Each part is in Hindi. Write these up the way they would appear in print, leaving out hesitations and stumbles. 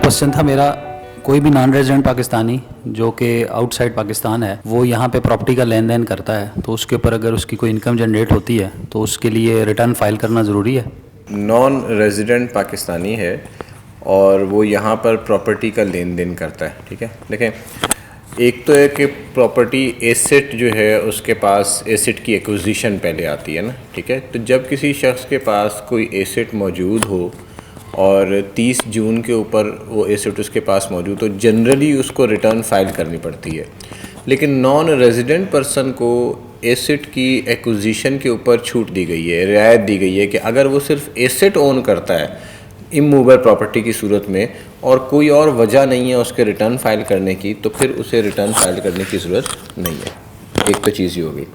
क्वेश्चन था मेरा, कोई भी नॉन रेजिडेंट पाकिस्तानी जो कि आउटसाइड पाकिस्तान है वो यहाँ पे प्रॉपर्टी का लेन देन करता है, तो उसके ऊपर अगर उसकी कोई इनकम जनरेट होती है तो उसके लिए रिटर्न फाइल करना ज़रूरी है। नॉन रेजिडेंट पाकिस्तानी है और वो यहाँ पर प्रॉपर्टी का लेन देन करता है, ठीक है। देखें, एक तो है कि प्रॉपर्टी एसेट जो है उसके पास एसेट की एक्विजिशन पहले आती है ना, ठीक है। तो जब किसी शख्स के पास कोई एसेट मौजूद हो और 30 जून के ऊपर वो एसेट उसके पास मौजूद हो, जनरली उसको रिटर्न फाइल करनी पड़ती है। लेकिन नॉन रेजिडेंट पर्सन को एसेट की एक्विजिशन के ऊपर छूट दी गई है, रियायत दी गई है कि अगर वो सिर्फ एसेट ओन करता है इमूवेबल प्रॉपर्टी की सूरत में और कोई और वजह नहीं है उसके रिटर्न फाइल करने की, तो फिर उसे रिटर्न फाइल करने की ज़रूरत नहीं है। एक तो चीज़ ये हो गई।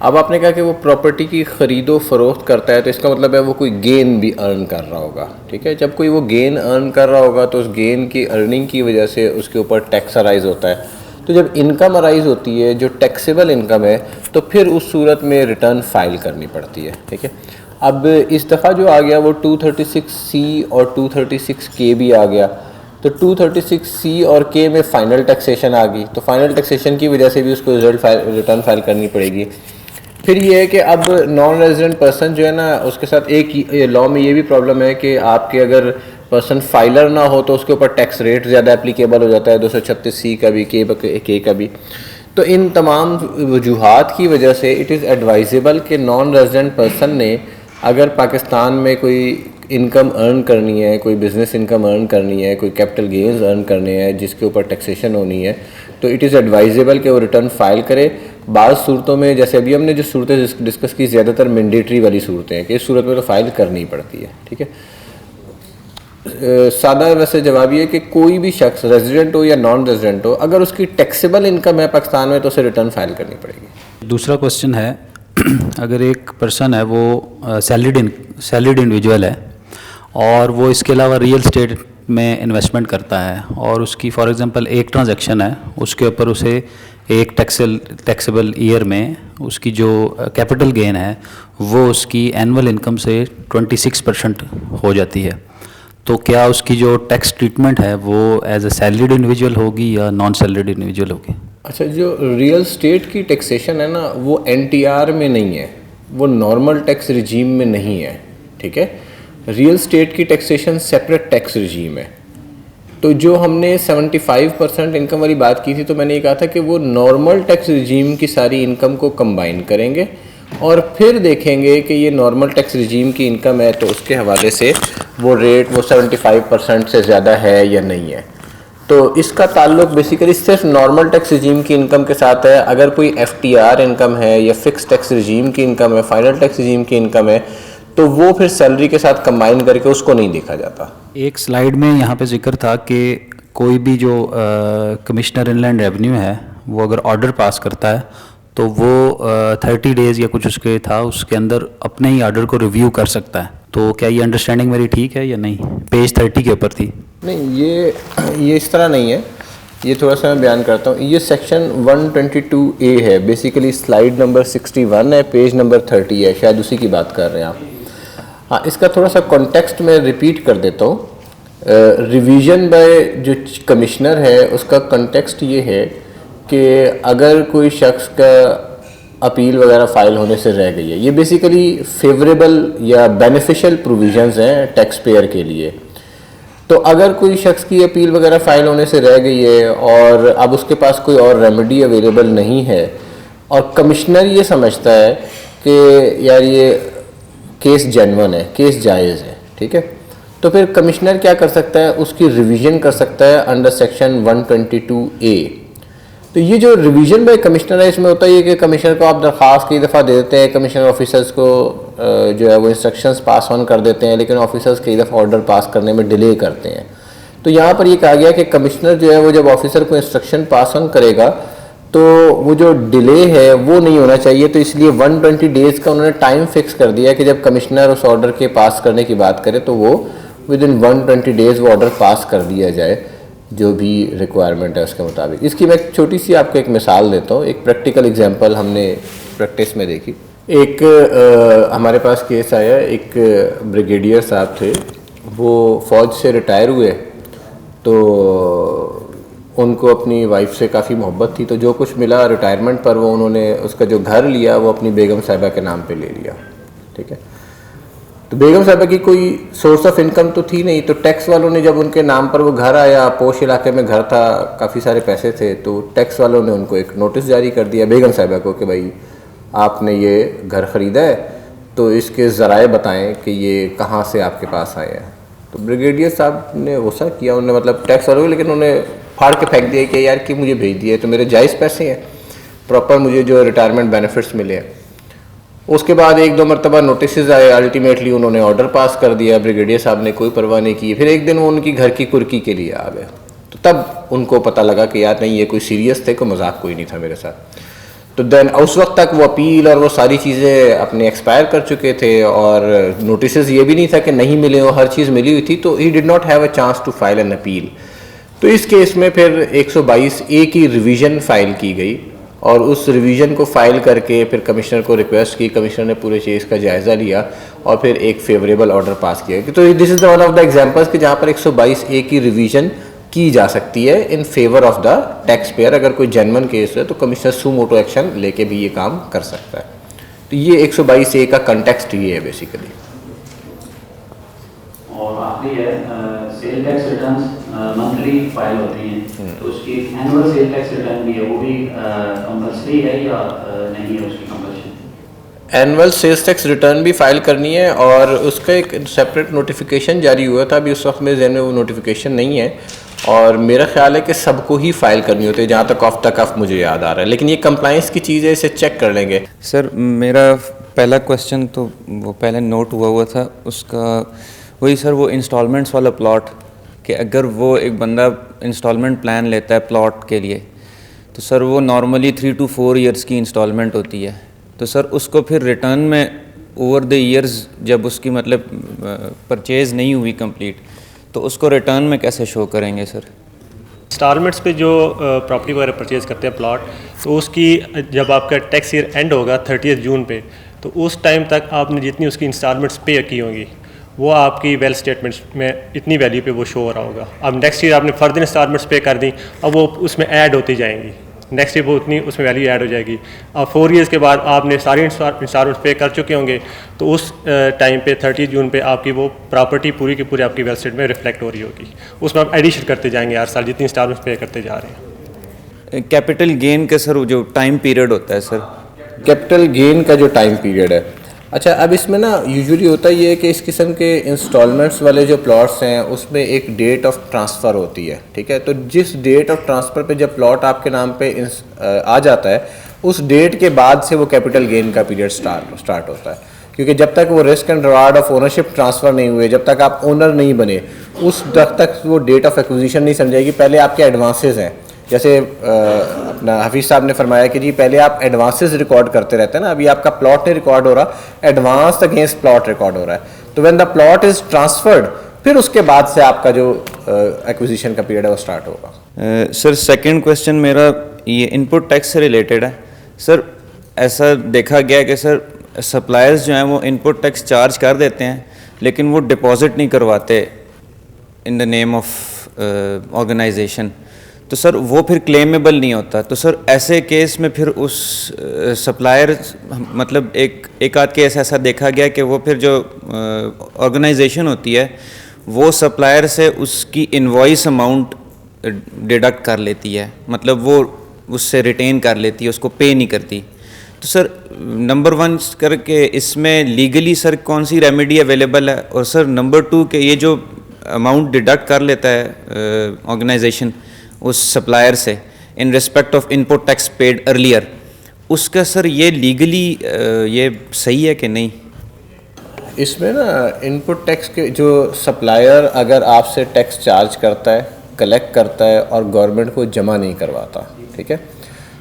अब आपने कहा कि वो प्रॉपर्टी की ख़रीदो फ़रोख्त करता है, तो इसका मतलब है वो कोई गेन भी अर्न कर रहा होगा, ठीक है। जब कोई वो गेन अर्न कर रहा होगा तो उस गेन की अर्निंग की वजह से उसके ऊपर टैक्स अराइज़ होता है। तो जब इनकम अराइज़ होती है जो टैक्सेबल इनकम है, तो फिर उस सूरत में रिटर्न फाइल करनी पड़ती है, ठीक है। अब इस दफ़ा जो आ गया वो 236C और 236K भी आ गया। तो 236C और K में फ़ाइनल टैक्सेशन आ गई, तो फ़ाइनल टैक्सेशन की वजह से भी उसको रिटर्न फाइल करनी पड़ेगी। फिर ये है कि अब नॉन रेजिडेंट पर्सन जो है ना, उसके साथ एक लॉ में ये भी प्रॉब्लम है कि आपके अगर पर्सन फाइलर ना हो तो उसके ऊपर टैक्स रेट ज़्यादा एप्लीकेबल हो जाता है, 236C का भी, के का भी। तो इन तमाम वजूहात की वजह से इट इज़ एडवाइजेबल कि नॉन रेजिडेंट पर्सन ने अगर पाकिस्तान में कोई इनकम अर्न करनी है, कोई बिज़नेस इनकम अर्न करनी है, कोई कैपिटल गेन्स अर्न करने हैं जिसके ऊपर टैक्सेशन होनी है, तो इट इज़ एडवाइजेबल कि वो रिटर्न फाइल करे। बाज़ सूरतों में, जैसे अभी हमने जो सूरतें डिस्कस की, ज़्यादातर मैंडेटरी वाली सूरतें हैं कि इस सूरत में तो फाइल करनी पड़ती है, ठीक है। सादा वैसे जवाब ये है कि कोई भी शख्स रेजिडेंट हो या नॉन रेजिडेंट हो, अगर उसकी टैक्सेबल इनकम है पाकिस्तान में तो उसे रिटर्न फाइल करनी पड़ेगी। दूसरा क्वेश्चन है, अगर एक पर्सन है वो सैलरीड इंडिविजुअल है और वो इसके अलावा रियल स्टेट में इन्वेस्टमेंट करता है और उसकी फॉर एग्जांपल एक ट्रांजैक्शन है, उसके ऊपर उसे एक टैक्सेबल ईयर में उसकी जो कैपिटल गेन है वो उसकी एनुअल इनकम से 26% हो जाती है, तो क्या उसकी जो टैक्स ट्रीटमेंट है वो एज ए सैलरीड इंडिविजुअल होगी या नॉन सैलरीड इंडिविजुअल होगी? अच्छा, जो रियल स्टेट की टैक्सेशन है ना, वो NTR में नहीं है, वो नॉर्मल टैक्स रिजीम में नहीं है, ठीक है। रियल स्टेट की टैक्सेशन सेपरेट टैक्स रिजीम है। तो जो हमने 75% इनकम वाली बात की थी, तो मैंने ये कहा था कि वो नॉर्मल टैक्स रिजीम की सारी इनकम को कंबाइन करेंगे और फिर देखेंगे कि ये नॉर्मल टैक्स रिजीम की इनकम है तो उसके हवाले से वो रेट वो 75% से ज़्यादा है या नहीं है। तो इसका ताल्लुक बेसिकली सिर्फ नॉर्मल टैक्स रिजीम की इनकम के साथ है। अगर कोई FTR इनकम है या फिक्स टैक्स रिजीम की इनकम है, फाइनल टैक्स रिजीम की इनकम है, तो वो फिर सैलरी के साथ कंबाइन करके उसको नहीं देखा जाता। एक स्लाइड में यहाँ पे जिक्र था कि कोई भी जो कमिश्नर इनलैंड रेवेन्यू है वो अगर ऑर्डर पास करता है तो वो 30 डेज़ या कुछ उसके था, उसके अंदर अपने ही ऑर्डर को रिव्यू कर सकता है। तो क्या ये अंडरस्टैंडिंग मेरी ठीक है या नहीं? पेज 30 के ऊपर थी। नहीं, ये इस तरह नहीं है, ये थोड़ा सा मैं बयान करता हूँ। ये सेक्शन 122A है, बेसिकली स्लाइड नंबर 61 है, पेज नंबर 30 है, शायद उसी की बात कर रहे हैं आप। हाँ, इसका थोड़ा सा कॉन्टेक्स्ट में रिपीट कर देता हूँ। रिवीजन बाय जो कमिश्नर है उसका कॉन्टेक्स्ट ये है कि अगर कोई शख्स का अपील वगैरह फ़ाइल होने से रह गई है, ये बेसिकली फेवरेबल या बेनिफिशियल प्रोविजंस हैं टैक्स पेयर के लिए। तो अगर कोई शख्स की अपील वगैरह फ़ाइल होने से रह गई है और अब उसके पास कोई और रेमेडी अवेलेबल नहीं है और कमिश्नर ये समझता है कि यार ये केस जेन्युइन है, केस जायज़ है, ठीक है, तो फिर कमिश्नर क्या कर सकता है, उसकी रिवीजन कर सकता है अंडर सेक्शन 122A। तो ये जो रिवीजन बाय कमिश्नर है, इसमें होता है कि कमिश्नर को आप दरख्वास्त कई दफ़ा दे देते हैं, कमिश्नर ऑफिसर्स को जो है वो इंस्ट्रक्शंस पास ऑन कर देते हैं, लेकिन ऑफिसर्स कई दफ़ा ऑर्डर पास करने में डिले करते हैं। तो यहाँ पर ये कहा गया कि कमिश्नर जो है वो जब ऑफिसर को इंस्ट्रक्शन पास ऑन करेगा तो वो जो डिले है वो नहीं होना चाहिए। तो इसलिए 120 डेज़ का उन्होंने टाइम फिक्स कर दिया कि जब कमिश्नर उस ऑर्डर के पास करने की बात करे तो वो विद इन 120 डेज़ वो ऑर्डर पास कर दिया जाए, जो भी रिक्वायरमेंट है उसके मुताबिक। इसकी मैं एक छोटी सी आपको एक मिसाल देता हूँ, एक प्रैक्टिकल एग्जांपल हमने प्रैक्टिस में देखी। एक हमारे पास केस आया, एक ब्रिगेडियर साहब थे, वो फ़ौज से रिटायर हुए तो उनको अपनी वाइफ से काफ़ी मोहब्बत थी, तो जो कुछ मिला रिटायरमेंट पर वो उन्होंने उसका जो घर लिया वो अपनी बेगम साहिबा के नाम पे ले लिया। ठीक है, तो बेगम साहिबा की कोई सोर्स ऑफ इनकम तो थी नहीं, तो टैक्स वालों ने जब उनके नाम पर वो घर आया, पोश इलाके में घर था, काफ़ी सारे पैसे थे, तो टैक्स वालों ने उनको एक नोटिस जारी कर दिया बेगम साहिबा को कि भाई आपने ये घर ख़रीदा है तो इसके ज़राए बताएं कि ये कहाँ से आपके पास आए हैं। तो ब्रिगेडियर साहब ने गुस्सा किया, उन्होंने मतलब टैक्स वालों को, लेकिन उन्होंने फाड़ के फेंक दिया कि यार कि मुझे भेज दिया तो मेरे जायज़ पैसे हैं, प्रॉपर मुझे जो रिटायरमेंट बेनिफिट्स मिले हैं। उसके बाद एक दो मरतबा नोटिस आए, अल्टीमेटली उन्होंने ऑर्डर पास कर दिया, ब्रिगेडियर साहब ने कोई परवाह नहीं की। फिर एक दिन वो उनकी घर की कुर्की के लिए आ गए, तो तब उनको पता लगा कि यार नहीं ये कोई सीरियस थे, कोई मजाक कोई नहीं था मेरे साथ। तो देन उस वक्त तक वो अपील और वो सारी चीज़ें अपने एक्सपायर कर चुके थे और नोटिस ये भी नहीं था कि नहीं मिले, वो हर चीज़ मिली हुई थी, तो he did not have a chance to file an appeal. तो इस केस में फिर 122A की रिवीजन फाइल की गई और उस रिवीजन को फाइल करके फिर कमिश्नर को रिक्वेस्ट की, कमिश्नर ने पूरे केस का जायज़ा लिया और फिर एक फेवरेबल ऑर्डर पास किया। तो this is one of the examples कि जहाँ पर 122A की रिवीजन की जा सकती है in favour of the tax payer. अगर कोई जेन्युइन केस है तो कमिश्नर सू मोटो एक्शन लेके भी ये काम कर सकता है। तो ये 122A का कंटेक्स्ट ये है बेसिकली। और आखिरी है sale tax returns monthly file होती हैं, तो उसकी एनुअल सेल टैक्स रिटर्न भी है, वो भी कंपल्सरी है या नहीं है उसकी compulsion? Annual sales tax return भी फाइल करनी है और उसका एक सेपरेट नोटिफिकेशन जारी हुआ था, अभी उस वक्त मेरे जहन में वो नोटिफिकेशन नहीं है और मेरा ख्याल है कि सबको ही फाइल करनी होती है, जहाँ तक ऑफ द कफ मुझे याद आ रहा है, लेकिन ये कंप्लाइंस की चीज़ है, इसे चेक कर लेंगे। सर मेरा पहला क्वेश्चन तो वो पहले नोट हुआ था उसका, वही सर वो इंस्टॉलमेंट्स वाला प्लॉट, कि अगर वो एक बंदा इंस्टॉलमेंट प्लान लेता है प्लॉट के लिए तो सर वो नॉर्मली 3 to 4 ईयर्स की इंस्टॉलमेंट होती है, तो सर उसको फिर रिटर्न में ओवर द ईयर्स जब उसकी मतलब परचेज़ नहीं हुई कंप्लीट तो उसको रिटर्न में कैसे शो करेंगे सर? इंस्टॉलमेंट्स पे जो प्रॉपर्टी वगैरह परचेज़ करते हैं प्लॉट, तो उसकी जब आपका टैक्स ईयर एंड होगा 30 जून पे, तो उस टाइम तक आपने जितनी उसकी इंस्टॉलमेंट्स पे की होंगी वो आपकी वेल स्टेटमेंट्स में इतनी वैल्यू पे वो शो हो रहा होगा। अब नेक्स्ट ईयर आपने फर्दर इंस्टॉलमेंट्स पे कर दी, अब वो उसमें ऐड होती जाएंगी, नेक्स्ट ईयर वो उतनी उसमें वैल्यू ऐड हो जाएगी। अब 4 ईयर्स के बाद आपने सारी इंस्टॉलमेंट्स पे कर चुके होंगे, तो उस टाइम पे 30 जून पे आपकी वो प्रॉपर्टी पूरी की पूरी आपकी वेल स्टेट में रिफ्लेक्ट हो रही होगी, उसमें आप एडिशन करते जाएंगे हर साल जितनी इंस्टॉलमेंट्स पे करते जा रहे हैं। कैपिटल गेन का सर जो टाइम पीरियड होता है सर? कैपिटल गेन का जो टाइम पीरियड है, अच्छा अब इसमें ना यूजुअली होता ये है कि इस किस्म के इंस्टॉलमेंट्स वाले जो प्लॉट्स हैं उसमें एक डेट ऑफ ट्रांसफ़र होती है, ठीक है। तो जिस डेट ऑफ ट्रांसफ़र पे जब प्लॉट आपके नाम पे आ जाता है उस डेट के बाद से वो कैपिटल गेन का पीरियड स्टार्ट होता है, क्योंकि जब तक वो risk and reward of ownership transfer नहीं हुए, जब तक आप ओनर नहीं बने, उस तक वो डेट ऑफ एक्विजिशन नहीं समझाएगी। पहले आपके एडवांसेस हैं, जैसे अपना हफीज़ साहब ने फरमाया कि जी पहले आप एडवांसेस रिकॉर्ड करते रहते हैं ना, अभी आपका प्लॉट नहीं रिकॉर्ड हो रहा, एडवांस अगेंस्ट प्लॉट रिकॉर्ड हो रहा है, तो when the plot is transferred फिर उसके बाद से आपका जो एक्विजिशन का पीरियड है वो स्टार्ट होगा। सर सेकंड क्वेश्चन मेरा ये इनपुट टैक्स से रिलेटेड है। सर ऐसा देखा गया कि सर सप्लायर्स जो हैं वो इनपुट टैक्स चार्ज कर देते हैं लेकिन वो डिपॉजिट नहीं करवाते in the name of organisation, तो सर वो फिर क्लेमेबल नहीं होता। तो सर ऐसे केस में फिर उस सप्लायर मतलब एक आध केस ऐसा देखा गया कि वो फिर जो ऑर्गेनाइजेशन होती है वो सप्लायर से उसकी इनवॉइस अमाउंट डिडक्ट कर लेती है, मतलब वो उससे रिटेन कर लेती है, उसको पे नहीं करती। तो सर नंबर 1 करके इसमें लीगली सर कौन सी रेमेडी अवेलेबल है, और सर नंबर 2 के ये जो अमाउंट डिडक्ट कर लेता है ऑर्गेनाइजेशन उस सप्लायर से in respect of input tax paid earlier, उसका सर ये लीगली ये सही है कि नहीं? इसमें ना इनपुट टैक्स के जो सप्लायर अगर आपसे टैक्स चार्ज करता है, कलेक्ट करता है और गवर्नमेंट को जमा नहीं करवाता, ठीक है,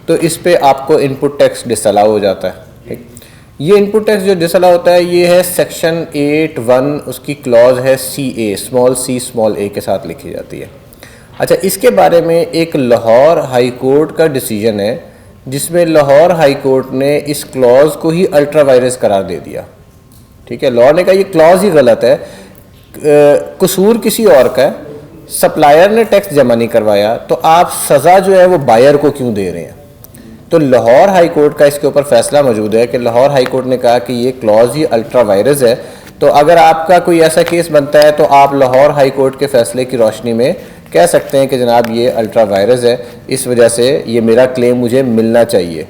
तो इस पे आपको इनपुट टैक्स डिसअलाउ हो जाता है, ठीक। ये इनपुट टैक्स जो डिसअलाउ होता है ये है सेक्शन 8(1), उसकी क्लॉज है CA, small c small a के साथ लिखी जाती है। अच्छा, इसके बारे में एक लाहौर हाई कोर्ट का डिसीजन है जिसमें लाहौर हाई कोर्ट ने इस क्लॉज को ही अल्ट्रा वायरस करार दे दिया, ठीक है। लाहौर ने कहा ये क्लॉज ही गलत है, कसूर किसी और का है, सप्लायर ने टैक्स जमा नहीं करवाया तो आप सज़ा जो है वो बायर को क्यों दे रहे हैं? तो लाहौर हाई कोर्ट का इसके ऊपर फैसला मौजूद है कि लाहौर हाई कोर्ट ने कहा कि ये क्लॉज ही अल्ट्रा वायरस है। तो अगर आपका कोई ऐसा केस बनता है तो आप लाहौर हाई कोर्ट के फैसले की रोशनी में कह सकते हैं कि जनाब ये अल्ट्रा वायरस है, इस वजह से ये मेरा क्लेम मुझे मिलना चाहिए।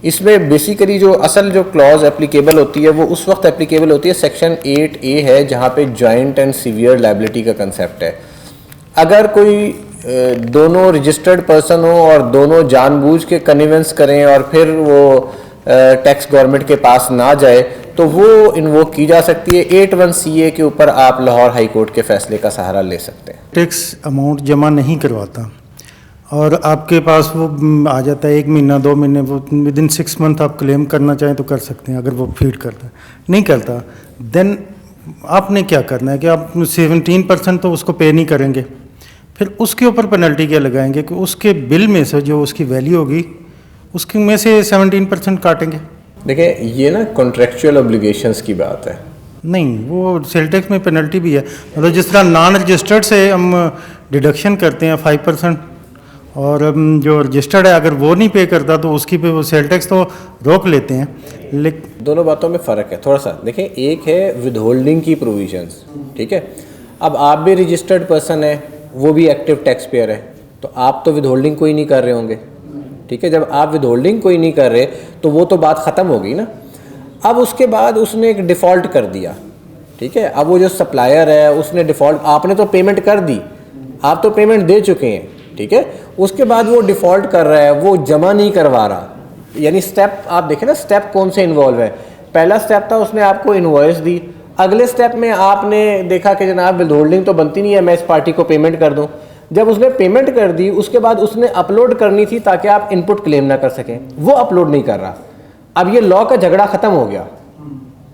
इसमें बेसिकली जो असल जो क्लॉज एप्लीकेबल होती है वो उस वक्त एप्लीकेबल होती है सेक्शन 8A है, जहाँ पे जॉइंट एंड सीवियर लायबिलिटी का कंसेप्ट है। अगर कोई दोनों रजिस्टर्ड पर्सन हो और दोनों जानबूझ के कन्विंस करें और फिर वो टैक्स गवर्नमेंट के पास ना जाए तो वो इन्वोक की जा सकती है। 81CA के ऊपर आप लाहौर हाई कोर्ट के फैसले का सहारा ले सकते हैं। टैक्स अमाउंट जमा नहीं करवाता और आपके पास वो आ जाता है 1 महीना 2 महीने, वो विदिन 6 मंथ आप क्लेम करना चाहें तो कर सकते हैं। अगर वो फीड करता है, नहीं करता, देन आपने क्या करना है कि आप 17% तो उसको पे नहीं करेंगे, फिर उसके ऊपर पेनल्टी क्या लगाएंगे कि उसके बिल में से जो उसकी वैल्यू होगी उसके में से 17% काटेंगे। देखिए ये ना कॉन्ट्रेक्चुअल ऑब्लिगेशंस की बात है। नहीं, वो सेल टैक्स में पेनल्टी भी है। मतलब जिस तरह नॉन रजिस्टर्ड से हम डिडक्शन करते हैं 5% और जो रजिस्टर्ड है अगर वो नहीं पे करता तो उसकी पे वो सेल टैक्स तो रोक लेते हैं। लेकिन दोनों बातों में फ़र्क है थोड़ा सा। देखिए एक है विद होल्डिंग की प्रोविजंस, ठीक है। अब आप भी रजिस्टर्ड पर्सन है, वो भी एक्टिव टैक्स पेयर है, तो आप तो विद होल्डिंग कोई नहीं कर रहे होंगे, ठीक है। जब आप विद होल्डिंग कोई नहीं कर रहे तो वो तो बात ख़त्म हो गई ना। अब उसके बाद उसने एक डिफ़ॉल्ट कर दिया, ठीक है। अब वो जो सप्लायर है उसने डिफ़ॉल्ट, आपने तो पेमेंट कर दी, आप तो पेमेंट दे चुके हैं, ठीक है। उसके बाद वो डिफ़ॉल्ट कर रहा है, वो जमा नहीं करवा रहा। यानी स्टेप आप देखें ना, स्टेप कौन से इन्वॉल्व है। पहला स्टेप था उसने आपको इन्वॉइस दी, अगले स्टेप में आपने देखा कि जनाब विद होल्डिंग तो बनती नहीं है, मैं इस पार्टी को पेमेंट कर दूं। जब उसने पेमेंट कर दी उसके बाद उसने अपलोड करनी थी ताकि आप इनपुट क्लेम ना कर सकें, वो अपलोड नहीं कर रहा। अब ये लॉ का झगड़ा ख़त्म हो गया।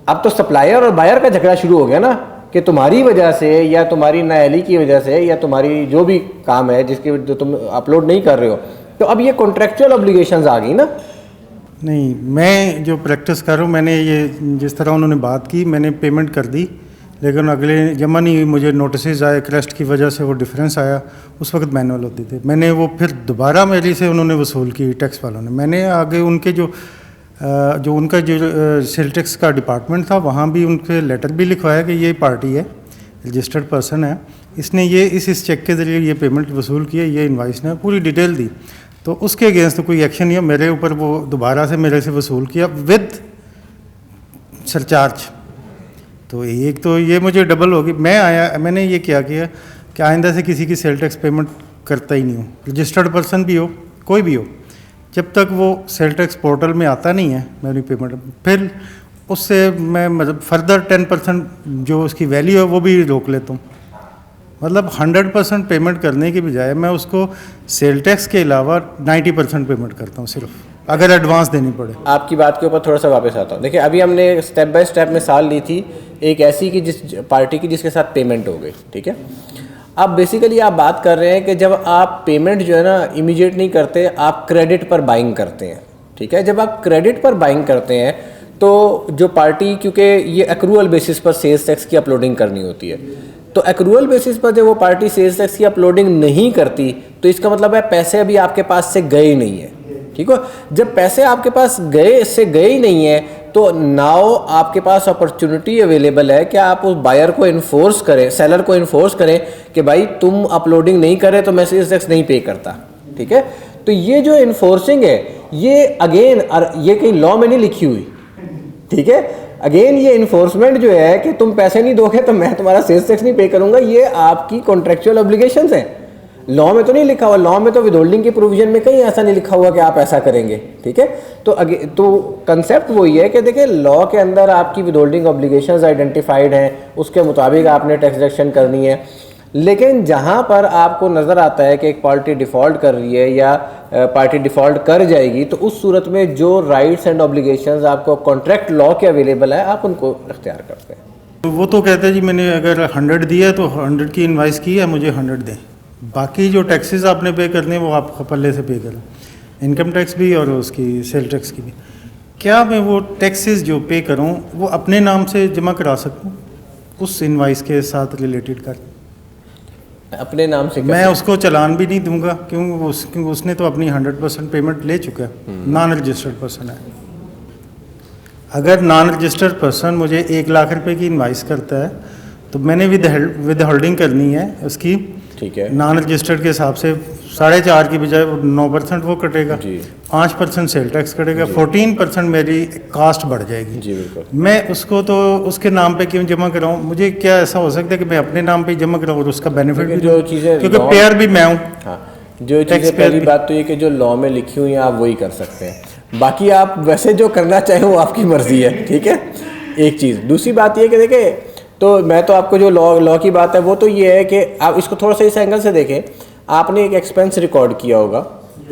अब तो सप्लायर और बायर का झगड़ा शुरू हो गया ना कि तुम्हारी वजह से या तुम्हारी नाअहली की वजह से या तुम्हारी जो भी काम है जिसकी जो तुम अपलोड नहीं कर रहे हो, तो अब ये कॉन्ट्रेक्चुअल ऑब्लिगेशंस आ गई ना। नहीं, मैं जो प्रैक्टिस कर रहा हूँ, मैंने ये जिस तरह उन्होंने बात की मैंने पेमेंट कर दी, लेकिन अगले जमा नहीं हुई, मुझे नोटिस आए क्रस्ट की वजह से, वो डिफरेंस आया। उस वक्त मैनुअल होती थी, मैंने वो फिर दोबारा मेरी से उन्होंने वसूल की टैक्स वालों ने। मैंने आगे उनके जो उनका जो सेल टैक्स का डिपार्टमेंट था वहाँ भी उनके लेटर भी लिखवाया कि ये पार्टी है, रजिस्टर्ड पर्सन है, इसने ये इस चेक के ज़रिए ये पेमेंट वसूल की है, ये इनवाइस ने पूरी डिटेल दी। तो उसके अगेंस्ट तो कोई एक्शन नहीं है, मेरे ऊपर वो दोबारा से मेरे से वसूल किया विद सरचार्ज। तो एक तो ये मुझे डबल होगी। मैंने ये क्या किया कि आइंदा से किसी की सेल टैक्स पेमेंट करता ही नहीं हूँ, रजिस्टर्ड पर्सन भी हो कोई भी हो, जब तक वो सेल टैक्स पोर्टल में आता नहीं है मेरी पेमेंट, फिर उससे मैं मतलब फर्दर 10% जो उसकी वैल्यू है वो भी रोक लेता हूँ। मतलब 100% पेमेंट करने की बजाय मैं उसको सेल टैक्स के अलावा 90% पेमेंट करता हूँ, सिर्फ अगर एडवांस देनी पड़े। आपकी बात के ऊपर थोड़ा सा वापस आता हूँ। देखिए अभी हमने स्टेप बाय स्टेप मिसाल ली थी एक ऐसी की जिस पार्टी की जिसके साथ पेमेंट हो गई, ठीक है। अब बेसिकली आप बात कर रहे हैं कि जब आप पेमेंट जो है ना इमीडिएट नहीं करते, आप क्रेडिट पर बाइंग करते हैं, ठीक है। जब आप क्रेडिट पर बाइंग करते हैं तो जो पार्टी, क्योंकि ये एक्रूअल बेसिस पर सेल्स टैक्स की अपलोडिंग करनी होती है, तो एक्रूअल बेसिस पर जब वो पार्टी सेल्स टैक्स की अपलोडिंग नहीं करती तो इसका मतलब है पैसे अभी आपके पास से गए नहीं है, ठीक है। जब पैसे आपके पास गए ही नहीं है तो नाउ आपके पास अपॉर्चुनिटी अवेलेबल है कि आप उस बायर को इन्फोर्स करें, सेलर को इन्फोर्स करें कि भाई तुम अपलोडिंग नहीं कर रहे तो मैं सेल्स टैक्स नहीं पे करता, ठीक है। तो ये जो इन्फोर्सिंग है ये अगेन ये कहीं लॉ में नहीं लिखी हुई, ठीक है। अगेन ये इन्फोर्समेंट जो है कि तुम पैसे नहीं दोगे तो मैं तुम्हारा सेल्स टैक्स नहीं पे करूंगा, ये आपकी कॉन्ट्रेक्चुअल ऑब्लिगेशंस हैं। लॉ में तो नहीं लिखा हुआ, लॉ में तो विदहोल्डिंग की प्रोविजन में कहीं ऐसा नहीं लिखा हुआ कि आप ऐसा करेंगे, ठीक है। तो कंसेप्ट वही है कि देखिए लॉ के अंदर आपकी विदहोल्डिंग ऑब्लिगेशंस आइडेंटिफाइड हैं, उसके मुताबिक आपने टैक्स डिडक्शन करनी है। लेकिन जहाँ पर आपको नज़र आता है कि एक पार्टी डिफ़ॉल्ट कर रही है या पार्टी डिफ़ॉल्ट कर जाएगी, तो उस सूरत में जो राइट्स एंड ऑब्लिगेशंस आपको कॉन्ट्रैक्ट लॉ के अवेलेबल है आप उनको इख्तियार करते हैं। तो वो तो कहते हैं जी मैंने अगर 100 दिया तो 100 की इनवाइस की है, मुझे 100 दें, बाकी जो टैक्सेस आपने पे करने हैं वो आप पल्ले से पे करें, इनकम टैक्स भी और उसकी सेल टैक्स की भी। क्या मैं वो टैक्सेस जो पे करूं वो अपने नाम से जमा करा सकूं उस इनवाइस के साथ रिलेटेड कर? अपने नाम से मैं उसको चालान भी नहीं दूंगा क्योंकि उसने तो अपनी 100% पेमेंट ले चुका है, नॉन रजिस्टर्ड पर्सन है। अगर नॉन रजिस्टर्ड पर्सन मुझे 1 लाख रुपए की इनवाइस करता है तो मैंने विद होल्डिंग करनी है उसकी। ठीक है। नॉन रजिस्टर्ड के हिसाब से 4.5 की बजाय 9% वो कटेगा, जी। 5% सेल टैक्स कटेगा, 14% मेरी कास्ट बढ़ जाएगी। जी बिल्कुल। मैं उसको तो उसके नाम पे क्यों जमा कराऊं? मुझे क्या ऐसा हो सकता है कि मैं अपने नाम पे जमा कराऊं और उसका बेनिफिट भी जो चीज़ें क्योंकि पेयर भी मैं हूँ। हाँ, जो चीज़ें पहली बात तो ये कि जो लॉ में लिखी हुई हैं आप वही कर सकते हैं, बाकी आप वैसे जो करना चाहें वो आपकी मर्जी है, ठीक है। एक चीज़, दूसरी बात ये कि देखें, तो मैं तो आपको जो लॉ की बात है वो तो ये है कि आप इसको थोड़ा सा इस एंगल से देखें। आपने एक एक्सपेंस रिकॉर्ड किया होगा,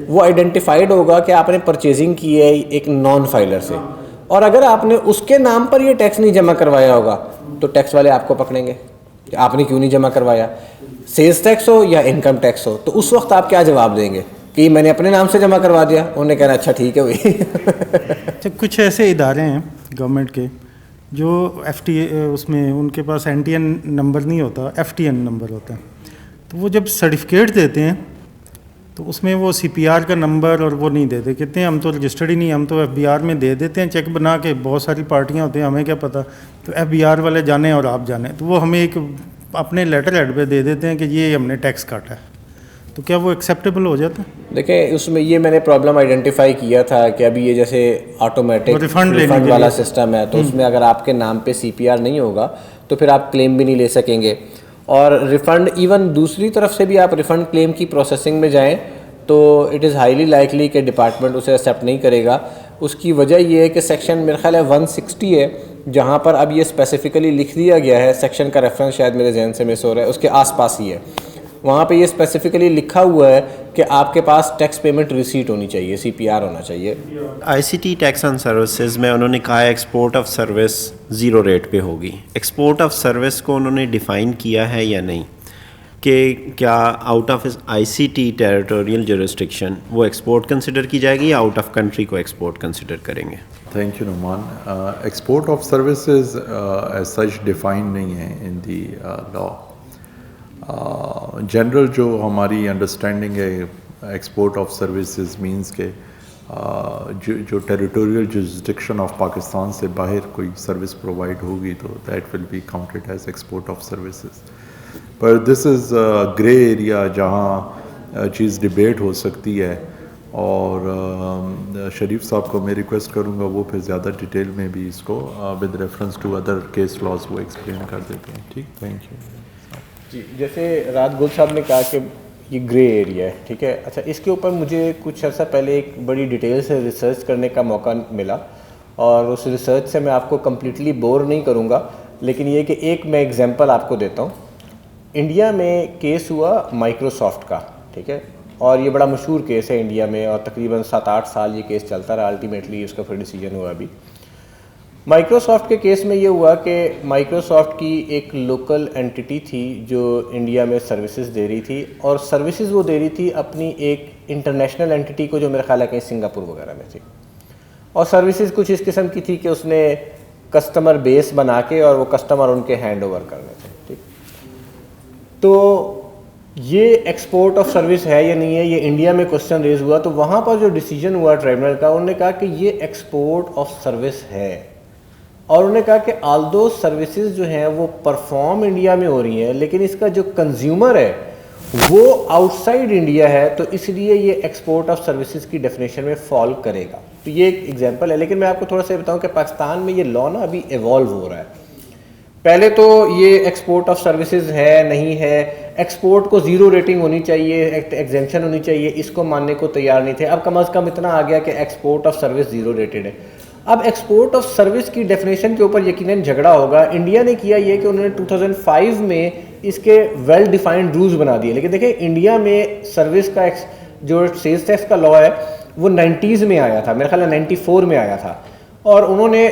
वो आइडेंटिफाइड होगा कि आपने परचेजिंग की है एक नॉन फाइलर से, और अगर आपने उसके नाम पर ये टैक्स नहीं जमा करवाया होगा तो टैक्स वाले आपको पकड़ेंगे कि आपने क्यों नहीं जमा करवाया, सेल्स टैक्स हो या इनकम टैक्स हो। तो उस वक्त आप क्या जवाब देंगे कि मैंने अपने नाम से जमा करवा दिया? उन्होंने कहना अच्छा ठीक है भाई। अच्छा, कुछ ऐसे इदारे हैं गवर्नमेंट के जो FTA उसमें उनके पास NTN नंबर नहीं होता, FTN नंबर होता है। तो वो जब सर्टिफिकेट देते हैं तो उसमें वो CPR का नंबर और वो नहीं देते, कहते हैं हम तो रजिस्टर्ड ही नहीं, हम तो FBR में दे देते हैं चेक बना के। बहुत सारी पार्टियां होती हैं, हमें क्या पता। तो FBR वाले जाने और आप जाने, तो वो हमें एक अपने लेटर हेड पे दे देते हैं कि ये हमने टैक्स काटा है। तो क्या वो एक्सेप्टेबल हो जाता है? देखें, उसमें ये मैंने प्रॉब्लम आइडेंटिफाई किया था कि अभी ये जैसे ऑटोमेटिक रिफंड वाला सिस्टम है, तो उसमें अगर आपके नाम पे CPR नहीं होगा तो फिर आप क्लेम भी नहीं ले सकेंगे। और रिफ़ंड, इवन दूसरी तरफ से भी आप रिफ़ंड क्लेम की प्रोसेसिंग में जाएं तो इट इज़ हाईली लाइकली कि डिपार्टमेंट उसे एक्सेप्ट नहीं करेगा। उसकी वजह ये है कि सेक्शन मेरे ख्याल है 160 है, जहाँ पर अब ये स्पेसिफिकली लिख दिया गया है, सेक्शन का रेफरेंस शायद मेरे जहन से मिस हो रहा है, उसके आसपास ही है। वहाँ पे ये स्पेसिफिकली लिखा हुआ है कि आपके पास टैक्स पेमेंट रिसीट होनी चाहिए, CPR होना चाहिए। ICT टैक्स ऑन सर्विसेज में उन्होंने कहा है एक्सपोर्ट ऑफ सर्विस 0 रेट पे होगी। एक्सपोर्ट ऑफ सर्विस को उन्होंने डिफ़ाइन किया है या नहीं कि क्या out of ICT territorial jurisdiction वो एक्सपोर्ट कंसिडर की जाएगी या आउट ऑफ कंट्री को एक्सपोर्ट कंसिडर करेंगे? Thank you Numan. Export of services as such define नहीं है इन दी लॉ। जनरल जो हमारी अंडरस्टैंडिंग है एक्सपोर्ट ऑफ सर्विसेज मींस के जो टेरिटोरियल जुरिस्डिक्शन ऑफ पाकिस्तान से बाहर कोई सर्विस प्रोवाइड होगी तो that will be counted as export of services. पर दिस इज़ ग्रे एरिया जहाँ चीज़ डिबेट हो सकती है, और शरीफ साहब को मैं रिक्वेस्ट करूँगा वो फिर ज़्यादा डिटेल में भी इसको with reference to other case laws वो एक्सप्लेन कर देते हैं। ठीक, थैंक यू जी। जैसे रात गुल साहब ने कहा कि ये ग्रे एरिया है, ठीक है। अच्छा, इसके ऊपर मुझे कुछ अर्सा पहले एक बड़ी डिटेल से रिसर्च करने का मौका मिला, और उस रिसर्च से मैं आपको कम्प्लीटली बोर नहीं करूँगा, लेकिन ये कि एक मैं एग्जांपल आपको देता हूँ। इंडिया में केस हुआ माइक्रोसॉफ्ट का, ठीक है, और ये बड़ा मशहूर केस है इंडिया में, और तकरीबन 7-8 साल ये केस चलता रहा। अल्टीमेटली उसका फिर डिसीजन हुआ अभी। माइक्रोसॉफ्ट के केस में ये हुआ कि माइक्रोसॉफ्ट की एक लोकल एंटिटी थी जो इंडिया में सर्विसेज दे रही थी, और सर्विसेज वो दे रही थी अपनी एक इंटरनेशनल एंटिटी को जो मेरा ख्याल है कहीं सिंगापुर वगैरह में थी। और सर्विसेज कुछ इस किस्म की थी कि उसने कस्टमर बेस बना के और वो कस्टमर उनके हैंड ओवर करने थे, ठीक। तो ये एक्सपोर्ट ऑफ सर्विस है या नहीं है, ये इंडिया में क्वेश्चन रेज हुआ। तो वहाँ पर जो डिसीजन हुआ ट्राइब्यूनल का, उन्होंने कहा कि ये एक्सपोर्ट ऑफ सर्विस है, और उन्होंने कहा कि आल्दो सर्विसेज जो हैं वो परफॉर्म इंडिया में हो रही हैं, लेकिन इसका जो कंज्यूमर है वो आउटसाइड इंडिया है, तो इसलिए ये एक्सपोर्ट ऑफ सर्विसेज की डेफिनेशन में फॉल करेगा। तो ये एक एग्जांपल है, लेकिन मैं आपको थोड़ा सा बताऊं कि पाकिस्तान में ये लॉ ना अभी इवॉल्व हो रहा है। पहले तो ये एक्सपोर्ट ऑफ सर्विसेज है नहीं है, एक्सपोर्ट को 0 रेटिंग होनी चाहिए, एग्जेम्पशन होनी चाहिए, इसको मानने को तैयार नहीं थे। अब कम अज़ कम इतना आ गया कि एक्सपोर्ट ऑफ सर्विस 0 रेटेड है। अब एक्सपोर्ट ऑफ सर्विस की डेफिनेशन के ऊपर यकीनन झगड़ा होगा। इंडिया ने किया ये कि उन्होंने 2005 में इसके वेल डिफाइंड रूल्स बना दिए, लेकिन देखिए इंडिया में सर्विस का जो सेल्स टैक्स का लॉ है वो 90s में आया था, मेरा ख्याल है 94 में आया था, और उन्होंने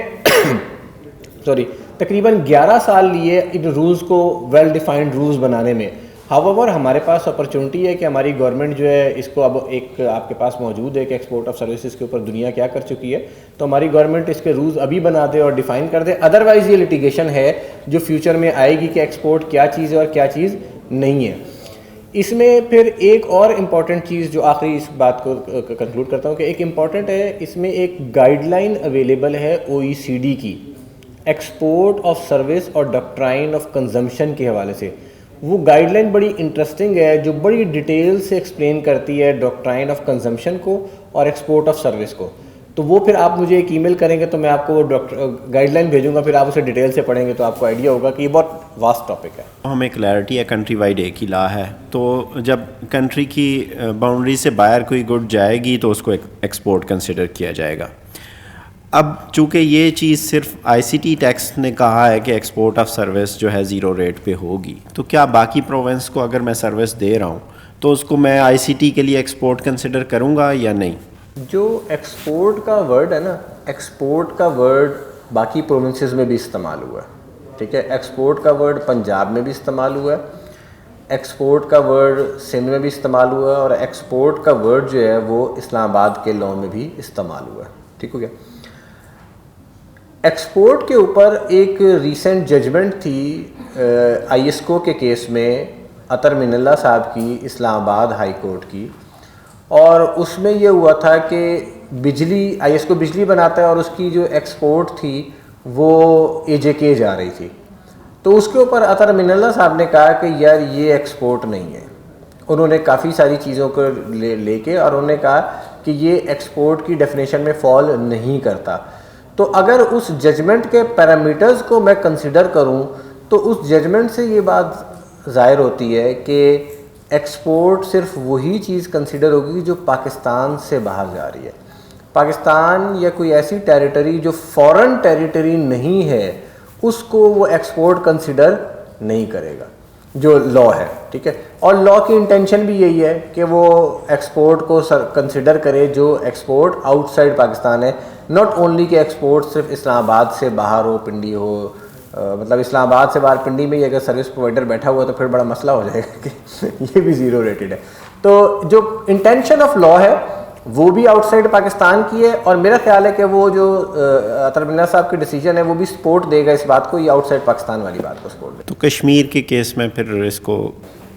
तकरीबन 11 साल लिए इन रूल्स को वेल डिफाइंड रूल्स बनाने में। हाउएवर हमारे पास अपॉर्चुनिटी है कि हमारी गवर्नमेंट जो है इसको अब एक आपके पास मौजूद है कि एक्सपोर्ट ऑफ सर्विसेज के ऊपर दुनिया क्या कर चुकी है, तो हमारी गवर्नमेंट इसके रूल्स अभी बना दे और डिफाइन कर दे। अदरवाइज़ ये लिटिगेशन है जो फ्यूचर में आएगी कि एक्सपोर्ट क्या चीज़ है और क्या चीज़ नहीं है। इसमें फिर एक और इम्पॉर्टेंट चीज़ जो आखिरी इस बात को कंक्लूड करता हूँ कि एक इम्पॉर्टेंट है, इसमें एक गाइडलाइन अवेलेबल है OECD की एक्सपोर्ट ऑफ सर्विस और डॉक्ट्राइन ऑफ कंजम्पशन के हवाले से। वो गाइडलाइन बड़ी इंटरेस्टिंग है, जो बड़ी डिटेल से एक्सप्लेन करती है डॉक्ट्राइन ऑफ कंजम्पशन को और एक्सपोर्ट ऑफ सर्विस को। तो वो फिर आप मुझे एक ईमेल करेंगे तो मैं आपको वो गाइडलाइन भेजूंगा, फिर आप उसे डिटेल से पढ़ेंगे तो आपको आइडिया होगा कि ये बहुत वास्ट टॉपिक है। हमें क्लैरिटी है, कंट्री वाइड एक ही लॉ है, तो जब कंट्री की बाउंड्री से बाहर कोई गुड जाएगी तो उसको एक्सपोर्ट कंसिडर किया जाएगा। अब चूँकि ये चीज़ सिर्फ ICT टैक्स ने कहा है कि एक्सपोर्ट ऑफ सर्विस जो है ज़ीरो रेट पे होगी, तो क्या बाकी प्रोविंस को अगर मैं सर्विस दे रहा हूँ तो उसको मैं ICT के लिए एक्सपोर्ट कंसिडर करूँगा या नहीं? जो एक्सपोर्ट का वर्ड है ना, एक्सपोर्ट का वर्ड बाकी प्रोविंसेस में भी इस्तेमाल हुआ है, ठीक है। एक्सपोर्ट का वर्ड पंजाब में भी इस्तेमाल हुआ है, एक्सपोर्ट का वर्ड सिंध में भी इस्तेमाल हुआ है, और एक्सपोर्ट का वर्ड जो है वो इस्लामाबाद के लॉ में भी इस्तेमाल हुआ है, ठीक हो गया। एक्सपोर्ट के ऊपर एक रीसेंट जजमेंट थी ISCO के केस में अतर मिनल्ला साहब की, इस्लामाबाद हाई कोर्ट की, और उसमें ये हुआ था कि बिजली, ISCO बिजली बनाता है और उसकी जो एक्सपोर्ट थी वो AJK जा रही थी। तो उसके ऊपर अतर मिनल्ला साहब ने कहा कि यार ये एक्सपोर्ट नहीं है। उन्होंने काफ़ी सारी चीज़ों को लेके और उन्होंने कहा कि ये एक्सपोर्ट की डेफिनेशन में फॉल नहीं करता। तो अगर उस जजमेंट के पैरामीटर्स को मैं कंसिडर करूं तो उस जजमेंट से ये बात ज़ाहिर होती है कि एक्सपोर्ट सिर्फ वही चीज़ कंसिडर होगी जो पाकिस्तान से बाहर जा रही है। पाकिस्तान या कोई ऐसी टेरिटरी जो फॉरेन टेरिटरी नहीं है उसको वो एक्सपोर्ट कंसिडर नहीं करेगा, जो लॉ है, ठीक है। और लॉ की इंटेंशन भी यही है कि वो एक्सपोर्ट को कंसिडर करे जो एक्सपोर्ट आउटसाइड पाकिस्तान है, नॉट ओनली कि एक्सपोर्ट सिर्फ इस्लामाबाद से बाहर हो, पिंडी हो, मतलब इस्लामाबाद से बाहर पिंडी में ही अगर सर्विस प्रोवाइडर बैठा हुआ तो फिर बड़ा मसला हो जाएगा कि ये भी ज़ीरो रेटेड है। तो जो इंटेंशन ऑफ लॉ है वो भी आउटसाइड पाकिस्तान की है, और मेरा ख्याल है कि वो जो अतर मिनल्ला साहब की डिसीजन है वो भी सपोर्ट देगा इस बात को, ये आउटसाइड पाकिस्तान वाली बात को सपोर्ट देगा। तो कश्मीर के केस में फिर इसको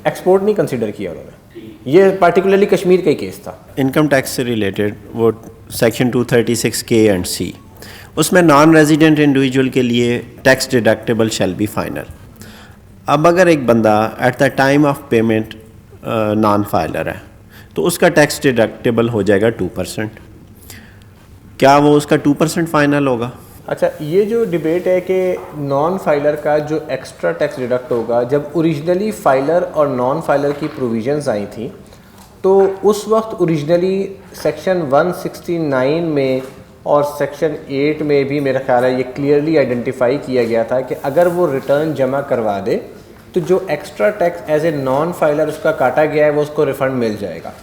एक्सपोर्ट नहीं कंसिडर किया उन्होंने, ये पार्टिकुलरली कश्मीर का ही केस था। इनकम टैक्स से रिलेटेड वो सेक्शन 236K एंड C, उसमें नॉन रेजिडेंट इंडिविजुअल के लिए tax deductible shall be final. अब अगर एक बंदा at the time of payment non filer है तो उसका टैक्स डिडक्टेबल हो जाएगा 2%। क्या वो उसका 2% फाइनल होगा? अच्छा, ये जो डिबेट है कि नॉन फाइलर का जो एक्स्ट्रा टैक्स डिडक्ट होगा, जब ओरिजिनली फाइलर और नॉन फाइलर की प्रोविजंस आई थी तो उस वक्त ओरिजिनली सेक्शन 169 में और सेक्शन 8 में भी मेरा ख्याल है ये क्लियरली आइडेंटिफाई किया गया था कि अगर वो रिटर्न जमा करवा दे तो जो extra tax as a non filer उसका काटा गया है वो उसको रिफ़ंड मिल जाएगा।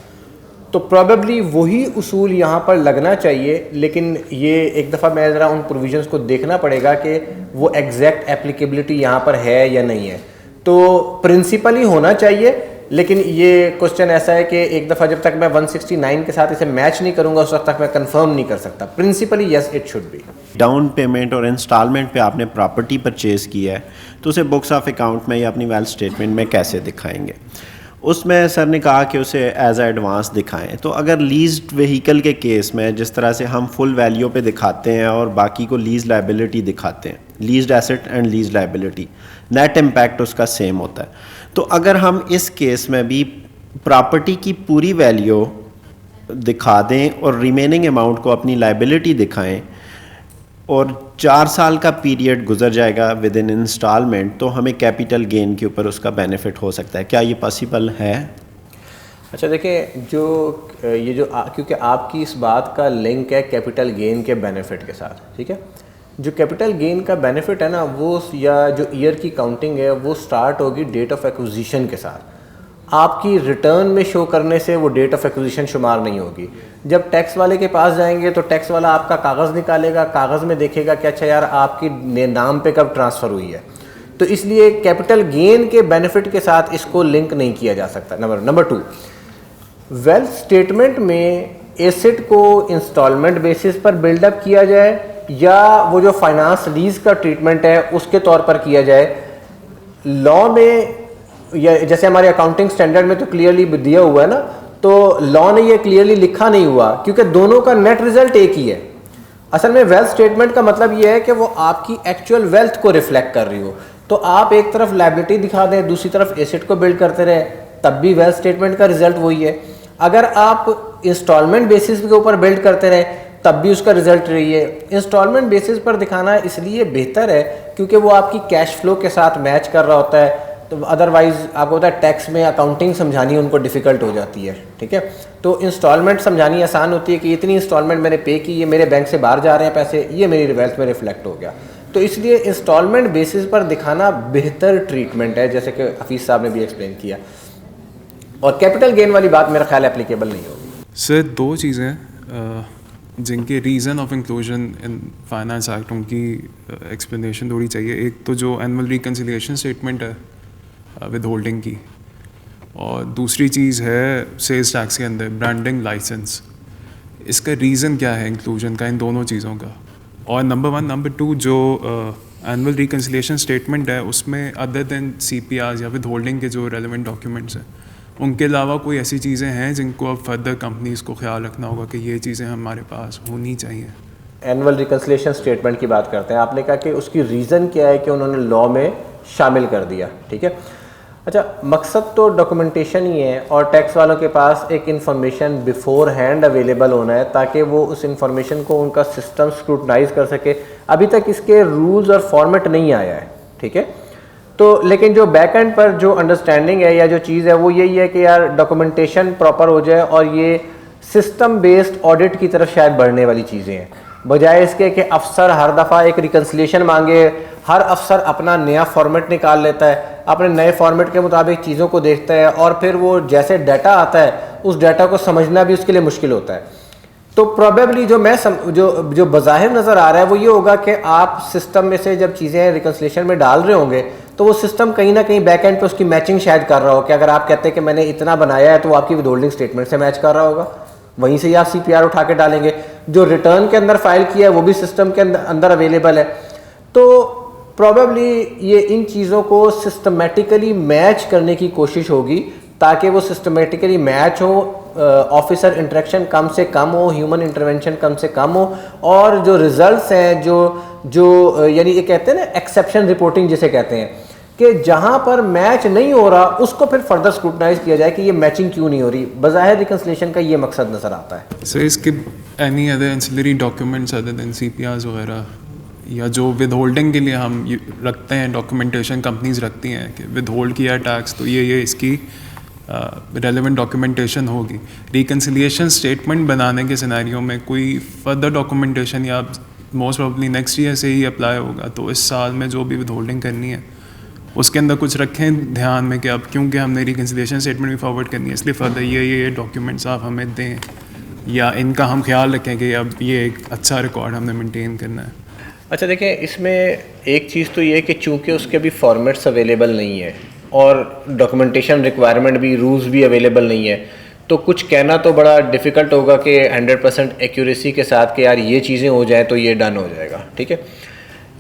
तो प्रॉबेबली वही उसूल यहाँ पर लगना चाहिए, लेकिन ये एक दफ़ा मैं ज़रा उन प्रोविजंस को देखना पड़ेगा कि वो एग्जैक्ट एप्लीकेबिलिटी यहाँ पर है या नहीं है। तो प्रिंसिपली होना चाहिए, लेकिन ये क्वेश्चन ऐसा है कि एक दफ़ा जब तक मैं 169 के साथ इसे मैच नहीं करूँगा उस वक्त तक मैं कंफर्म नहीं कर सकता। Principally yes it should be. Down payment और इंस्टॉलमेंट पे आपने प्रॉपर्टी परचेज़ किया है तो उसे बुक्स ऑफ अकाउंट में या अपनी वेल्थ स्टेटमेंट में कैसे दिखाएंगे? उसमें सर ने कहा कि उसे एज एडवांस दिखाएं। तो अगर लीज्ड व्हीकल के केस में जिस तरह से हम फुल वैल्यू पे दिखाते हैं और बाकी को लीज लाइबिलिटी दिखाते हैं, leased asset and lease liability, net impact उसका सेम होता है। तो अगर हम इस केस में भी प्रॉपर्टी की पूरी वैल्यू दिखा दें और रिमेनिंग अमाउंट को अपनी लाइबिलिटी दिखाएं और 4 साल का पीरियड गुजर जाएगा विद इन इंस्टॉलमेंट, तो हमें कैपिटल गेन के ऊपर उसका बेनिफिट हो सकता है। क्या ये पॉसिबल है? अच्छा देखिए, क्योंकि आपकी इस बात का लिंक है कैपिटल गेन के बेनिफिट के साथ, ठीक है। जो कैपिटल गेन का बेनिफिट है ना वो, या जो ईयर की काउंटिंग है वो स्टार्ट होगी डेट ऑफ एक्विजिशन के साथ। आपकी रिटर्न में शो करने से वो डेट ऑफ एक्विजिशन शुमार नहीं होगी। जब टैक्स वाले के पास जाएंगे तो टैक्स वाला आपका कागज़ निकालेगा, कागज़ में देखेगा कि अच्छा यार आपकी नाम पे कब ट्रांसफ़र हुई है। तो इसलिए कैपिटल गेन के बेनिफिट के साथ इसको लिंक नहीं किया जा सकता। नंबर 2, वेल्थ स्टेटमेंट में एसेट को इंस्टॉलमेंट बेसिस पर बिल्डअप किया जाए या वो जो फाइनेंस लीज का ट्रीटमेंट है उसके तौर पर किया जाए। लॉ में जैसे हमारे अकाउंटिंग स्टैंडर्ड में तो क्लियरली दिया हुआ है ना, तो लॉ ने ये क्लियरली लिखा नहीं हुआ, क्योंकि दोनों का नेट रिजल्ट एक ही है। असल में वेल्थ स्टेटमेंट का मतलब ये है कि वो आपकी एक्चुअल वेल्थ को रिफ्लेक्ट कर रही हो। तो आप एक तरफ लायबिलिटी दिखा दें, दूसरी तरफ एसेट को बिल्ड करते रहे, तब भी वेल्थ स्टेटमेंट का रिजल्ट वही है। अगर आप इंस्टॉलमेंट बेसिस के ऊपर बिल्ड करते रहे, तब भी उसका रिजल्ट रही है। इंस्टॉलमेंट बेसिस पर दिखाना इसलिए बेहतर है क्योंकि वो आपकी कैश फ्लो के साथ मैच कर रहा होता है, तो अदरवाइज़ आपको होता है टैक्स में अकाउंटिंग समझानी उनको डिफ़िकल्ट हो जाती है। ठीक है, तो इंस्टॉलमेंट समझानी आसान होती है कि इतनी इंस्टॉलमेंट मैंने पे की, ये मेरे बैंक से बाहर जा रहे हैं पैसे, ये मेरी वेल्थ में रिफ्लेक्ट हो गया। तो इसलिए इंस्टॉलमेंट बेसिस पर दिखाना बेहतर ट्रीटमेंट है, जैसे कि हफीज़ साहब ने भी एक्सप्लेन किया। और कैपिटल गेन वाली बात मेरा ख्याल एप्लीकेबल नहीं होगी। सर दो चीज़ें जिनके reason of inclusion in finance act, उनकी एक्सप्लेनेशन थोड़ी चाहिए। एक तो जो एनुअल रिकन्सिलिएशन स्टेटमेंट है विद होल्डिंग की, और दूसरी चीज़ है सेल्स टैक्स के अंदर ब्रांडिंग लाइसेंस। इसका रीज़न क्या है इंक्लूजन का इन दोनों चीज़ों का? और नंबर 1, नंबर 2 जो एनुअल रिकन्सिलिएशन स्टेटमेंट है उसमें अदर देन CPRs या विद होल्डिंग के जो रेलिवेंट डॉक्यूमेंट्स हैं, उनके अलावा कोई ऐसी चीज़ें हैं जिनको अब फर्दर कंपनीज़ को ख्याल रखना होगा कि ये चीज़ें हमारे पास होनी चाहिए? एनुअल रिकन्सिलिएशन स्टेटमेंट की बात करते हैं। आपने कहा कि उसकी रीज़न क्या है कि उन्होंने लॉ में शामिल कर दिया। ठीक है, अच्छा, मकसद तो डॉक्यूमेंटेशन ही है और टैक्स वालों के पास एक इन्फॉर्मेशन बिफोर हैंड अवेलेबल होना है ताकि वो उस इन्फॉर्मेशन को उनका सिस्टम स्क्रूटनाइज कर सके। अभी तक इसके रूल्स और फॉर्मेट नहीं आया है। ठीक है, तो लेकिन जो बैक एंड पर जो अंडरस्टैंडिंग है या जो चीज़ है वो यही है कि यार डॉक्यूमेंटेशन प्रॉपर हो जाए और ये सिस्टम बेस्ड ऑडिट की तरफ शायद बढ़ने वाली चीज़ें हैं, बजाय इसके कि अफसर हर दफ़ा एक रिकन्सिलिएशन मांगे। हर अफसर अपना नया फॉर्मेट निकाल लेता है, अपने नए फॉर्मेट के मुताबिक चीज़ों को देखता है और फिर वो जैसे डाटा आता है उस डाटा को समझना भी उसके लिए मुश्किल होता है। तो प्रॉबेबली जो बज़ाहिर नज़र आ रहा है वो ये होगा कि आप सिस्टम में से जब चीज़ें रिकन्सिलिएशन में डाल रहे होंगे तो वो सिस्टम कहीं ना कहीं बैक एंड पे उसकी मैचिंग शायद कर रहा हो कि अगर आप कहते हैं कि मैंने इतना बनाया है तो वो आपकी विद होल्डिंग स्टेटमेंट से मैच कर रहा होगा, वहीं से ही आप CPR उठा के डालेंगे। जो रिटर्न के अंदर फाइल किया है वो भी सिस्टम के अंदर अवेलेबल है। तो प्रॉबेबली ये इन चीज़ों को सिस्टमेटिकली मैच करने की कोशिश होगी ताकि वो सिस्टमेटिकली मैच हो, ऑफिसर इंटरेक्शन कम से कम हो, ह्यूमन इंटरवेंशन कम से कम हो, और जो रिजल्ट्स हैं जो यानी ये कहते हैं ना एक्सेप्शन रिपोर्टिंग जिसे कहते हैं, कि जहाँ पर मैच नहीं हो रहा उसको फिर फर्दर स्क्रूटनाइज किया जाए कि ये मैचिंग क्यों नहीं हो रही। बज़ाहिर रिकन्सिलिएशन का ये मकसद नज़र आता है। सर इसके any other ancillary documents other than CPRs वगैरह, या जो विद होल्डिंग के लिए हम रखते हैं डॉक्यूमेंटेशन कंपनीज रखती हैं कि विद होल्ड किया टैक्स तो ये इसकी रेलेवेंट डॉक्यूमेंटेशन होगी। रिकन्सिलिएशन स्टेटमेंट बनाने के सिनेरियो में कोई फर्दर डॉक्यूमेंटेशन या मोस्ट प्रोबेबली नेक्स्ट ईयर से ही अप्लाई होगा, तो इस साल में जो भी विद होल्डिंग करनी है उसके अंदर कुछ रखें ध्यान में कि अब क्योंकि हमने रिकन्सिलिएशन स्टेटमेंट भी फॉरवर्ड करनी है इसलिए फर्दर ये डॉक्यूमेंट्स आप हमें दें, या इनका हम ख्याल रखें कि अब ये एक अच्छा रिकॉर्ड हमने मेंटेन करना है। अच्छा देखें, इसमें एक चीज़ तो ये कि चूँकि उसके भी फॉर्मेट्स अवेलेबल नहीं है और डॉक्यूमेंटेशन रिक्वायरमेंट भी, रूल्स भी अवेलेबल नहीं है, तो कुछ कहना तो बड़ा डिफ़िकल्ट होगा कि 100% एक्यूरेसी के साथ कि यार ये चीज़ें हो जाए तो ये डन हो जाएगा। ठीक है,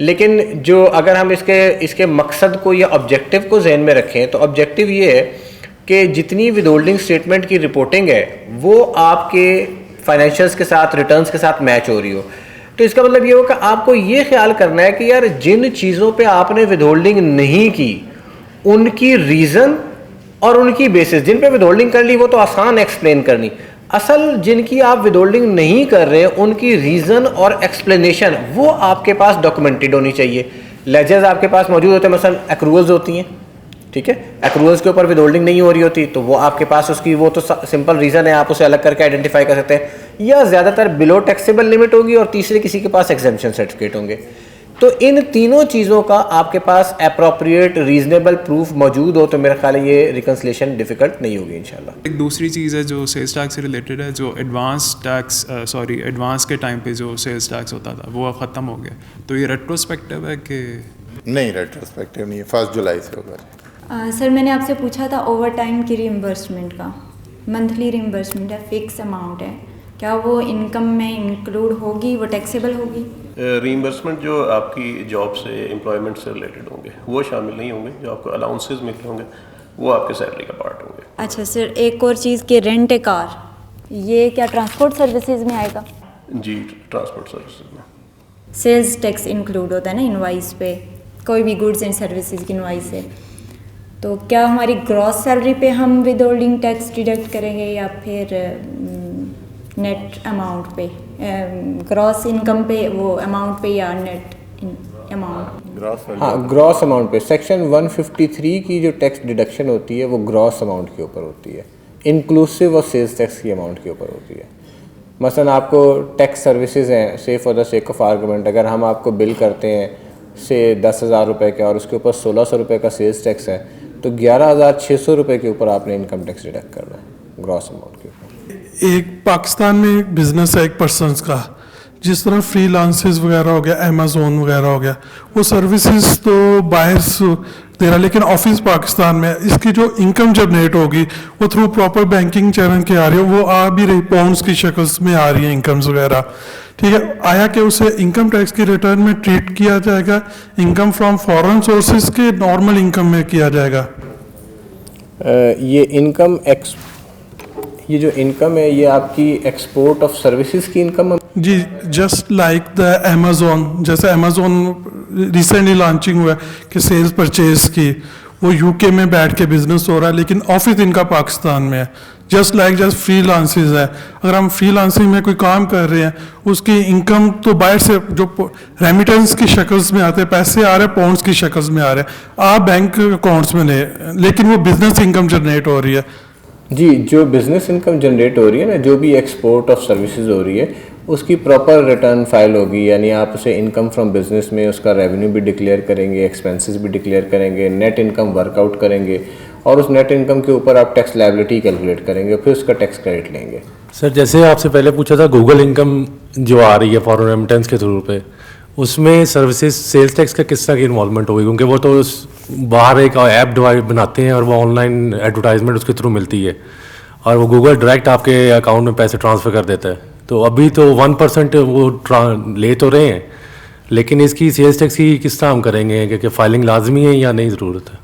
लेकिन जो अगर हम इसके मकसद को या ऑब्जेक्टिव को जहन में रखें तो ऑब्जेक्टिव ये है कि जितनी विद होल्डिंग स्टेटमेंट की रिपोर्टिंग है वो आपके फाइनेंशियल्स के साथ, रिटर्न्स के साथ मैच हो रही हो। तो इसका मतलब ये हो कि आपको ये ख्याल करना है कि यार जिन चीज़ों पे आपने विद होल्डिंग नहीं की उनकी रीज़न और उनकी बेसिस, जिन पे विद होल्डिंग कर ली वो तो आसान एक्सप्लेन करनी, असल जिनकी आप विद होल्डिंग नहीं कर रहे उनकी रीज़न और एक्सप्लेनेशन वो आपके पास डॉक्यूमेंटेड होनी चाहिए। लेजर्स आपके पास मौजूद होते हैं, मसलन एक्रूअल्स होती हैं, ठीक है, एक्रूअल्स के ऊपर विद होल्डिंग नहीं हो रही होती तो वो आपके पास उसकी वो तो सिंपल रीज़न है, आप उसे अलग करके आइडेंटिफाई कर सकते हैं, या ज़्यादातर बिलो टैक्सेबल लिमिट होगी और तीसरे किसी के पास एग्जेम्पशन सर्टिफिकेट होंगे। तो इन तीनों चीज़ों का आपके पास अप्रोप्रिएट रीजनेबल प्रूफ मौजूद हो तो मेरा ख्याल है ये रिकन्सिलिएशन डिफ़िकल्ट नहीं होगी इंशाल्लाह। एक दूसरी चीज़ है जो सेल्स टैक्स से रिलेटेड है, जो एडवांस के टाइम पे जो सेल्स टैक्स होता था वो अब ख़त्म हो गया, तो ये रेट्रोस्पेक्टिव है कि नहीं? रेट्रोस्पेक्टिव नहीं है, 1 जुलाई से होगा। सर मैंने आपसे पूछा था ओवर टाइम की रीइंबर्समेंट का, मंथली रीइंबर्समेंट है, फिक्स अमाउंट है, क्या वो इनकम में इंक्लूड होगी, वो टैक्सेबल होगी? रीइंबर्समेंट जो आपकी जॉब से, एम्प्लॉयमेंट से रिलेटेड होंगे वो शामिल नहीं होंगे, जो आपको अलाउंसेस मिलते होंगे वो आपके सैलरी का पार्ट हो गया। अच्छा सर, एक और चीज़ कि रेंट ए कार, ये क्या ट्रांसपोर्ट सर्विसेज में आएगा? जी, ट्रांसपोर्ट सर्विसेज में सेल्स टैक्स इंक्लूड होता है ना इनवाइस पे, कोई भी गुड्स एंड सर्विसेज की इनवाइस है, तो क्या हमारी ग्रॉस सैलरी पे हम विद होल्डिंग टैक्स डिडक्ट करेंगे या फिर नेट अमाउंट पे, ग्रॉस इनकम पे वो अमाउंट पे या नेट अमाउंट? हाँ, ग्रॉस अमाउंट पे। सेक्शन 153 की जो टैक्स डिडक्शन होती है वो ग्रॉस अमाउंट के ऊपर होती है, इंक्लूसिव और सेल्स टैक्स की अमाउंट के ऊपर होती है। मसलन आपको टैक्स सर्विसेज हैं, से for the sake of argument, अगर हम आपको बिल करते हैं से 10,000 रुपये का और उसके ऊपर 1,600 रुपये का सेल्स टैक्स है, तो 11,600 रुपये के ऊपर आपने इनकम टैक्स डिडक्ट करना है ग्रॉस अमाउंट के ऊपर। एक पाकिस्तान में एक बिज़नेस है एक पर्सनस का, जिस तरह फ्रीलांसेस वगैरह हो गया, अमेज़ोन वगैरह हो गया, वो सर्विसेज तो बाहर दे रहा, लेकिन ऑफिस पाकिस्तान में, इसकी जो इनकम जनरेट होगी वो थ्रू प्रॉपर बैंकिंग चैनल के आ रही है, वो आ भी रही, पाउंड्स की शक्ल में आ रही है इनकम्स वगैरह, ठीक है। आया कि उसे इनकम टैक्स की रिटर्न में ट्रीट किया जाएगा, इनकम फ्रॉम फॉरेन सोर्सेज के नॉर्मल इनकम में किया जाएगा? ये जो इनकम है ये आपकी एक्सपोर्ट ऑफ सर्विसेज की इनकम? जी, जस्ट लाइक द अमेज़ोन, जैसे अमेज़ोन रिसेंटली लॉन्चिंग हुआ है कि सेल्स परचेज की, वो यूके में बैठ के बिजनेस हो रहा है, लेकिन ऑफिस इनका पाकिस्तान में है। जस्ट फ्रीलांसिंग है, अगर हम फ्रीलांसिंग में कोई काम कर रहे हैं, उसकी इनकम तो बाहर से जो रेमिटेंस की शक्ल्स में आते हैं, पैसे आ रहे हैं पाउंड्स की शक्ल्स में आ रहे हैं, आप बैंक अकाउंट्स में ले, लेकिन वो बिजनेस इनकम जनरेट हो रही है। जी, जो बिज़नेस इनकम जनरेट हो रही है ना, जो भी एक्सपोर्ट ऑफ सर्विसेज हो रही है, उसकी प्रॉपर रिटर्न फाइल होगी, यानी आप उसे इनकम फ्रॉम बिजनेस में उसका रेवेन्यू भी डिक्लेयर करेंगे, एक्सपेंसेस भी डिक्लेयर करेंगे, नेट इनकम वर्कआउट करेंगे, और उस नेट इनकम के ऊपर आप टैक्स लायबिलिटी कैलकुलेट करेंगे, फिर उसका टैक्स क्रेडिट लेंगे। सर, जैसे आपसे पहले पूछा था गूगल इनकम जो आ रही है फॉरेन रेमिटेंस के थ्रू पे, उसमें सर्विसेज सेल्स टैक्स का किस तरह की इन्वॉल्वमेंट होगी? क्योंकि वो तो बाहर एक ऐप बनाते हैं और वो ऑनलाइन एडवर्टाइजमेंट उसके थ्रू मिलती है, और वो गूगल डायरेक्ट आपके अकाउंट में पैसे ट्रांसफ़र कर देता है, तो अभी तो 1% वो ले तो रहे हैं, लेकिन इसकी सेल्स टैक्स की किस तरह हम करेंगे, क्योंकि फाइलिंग लाजमी है या नहीं ज़रूरत है?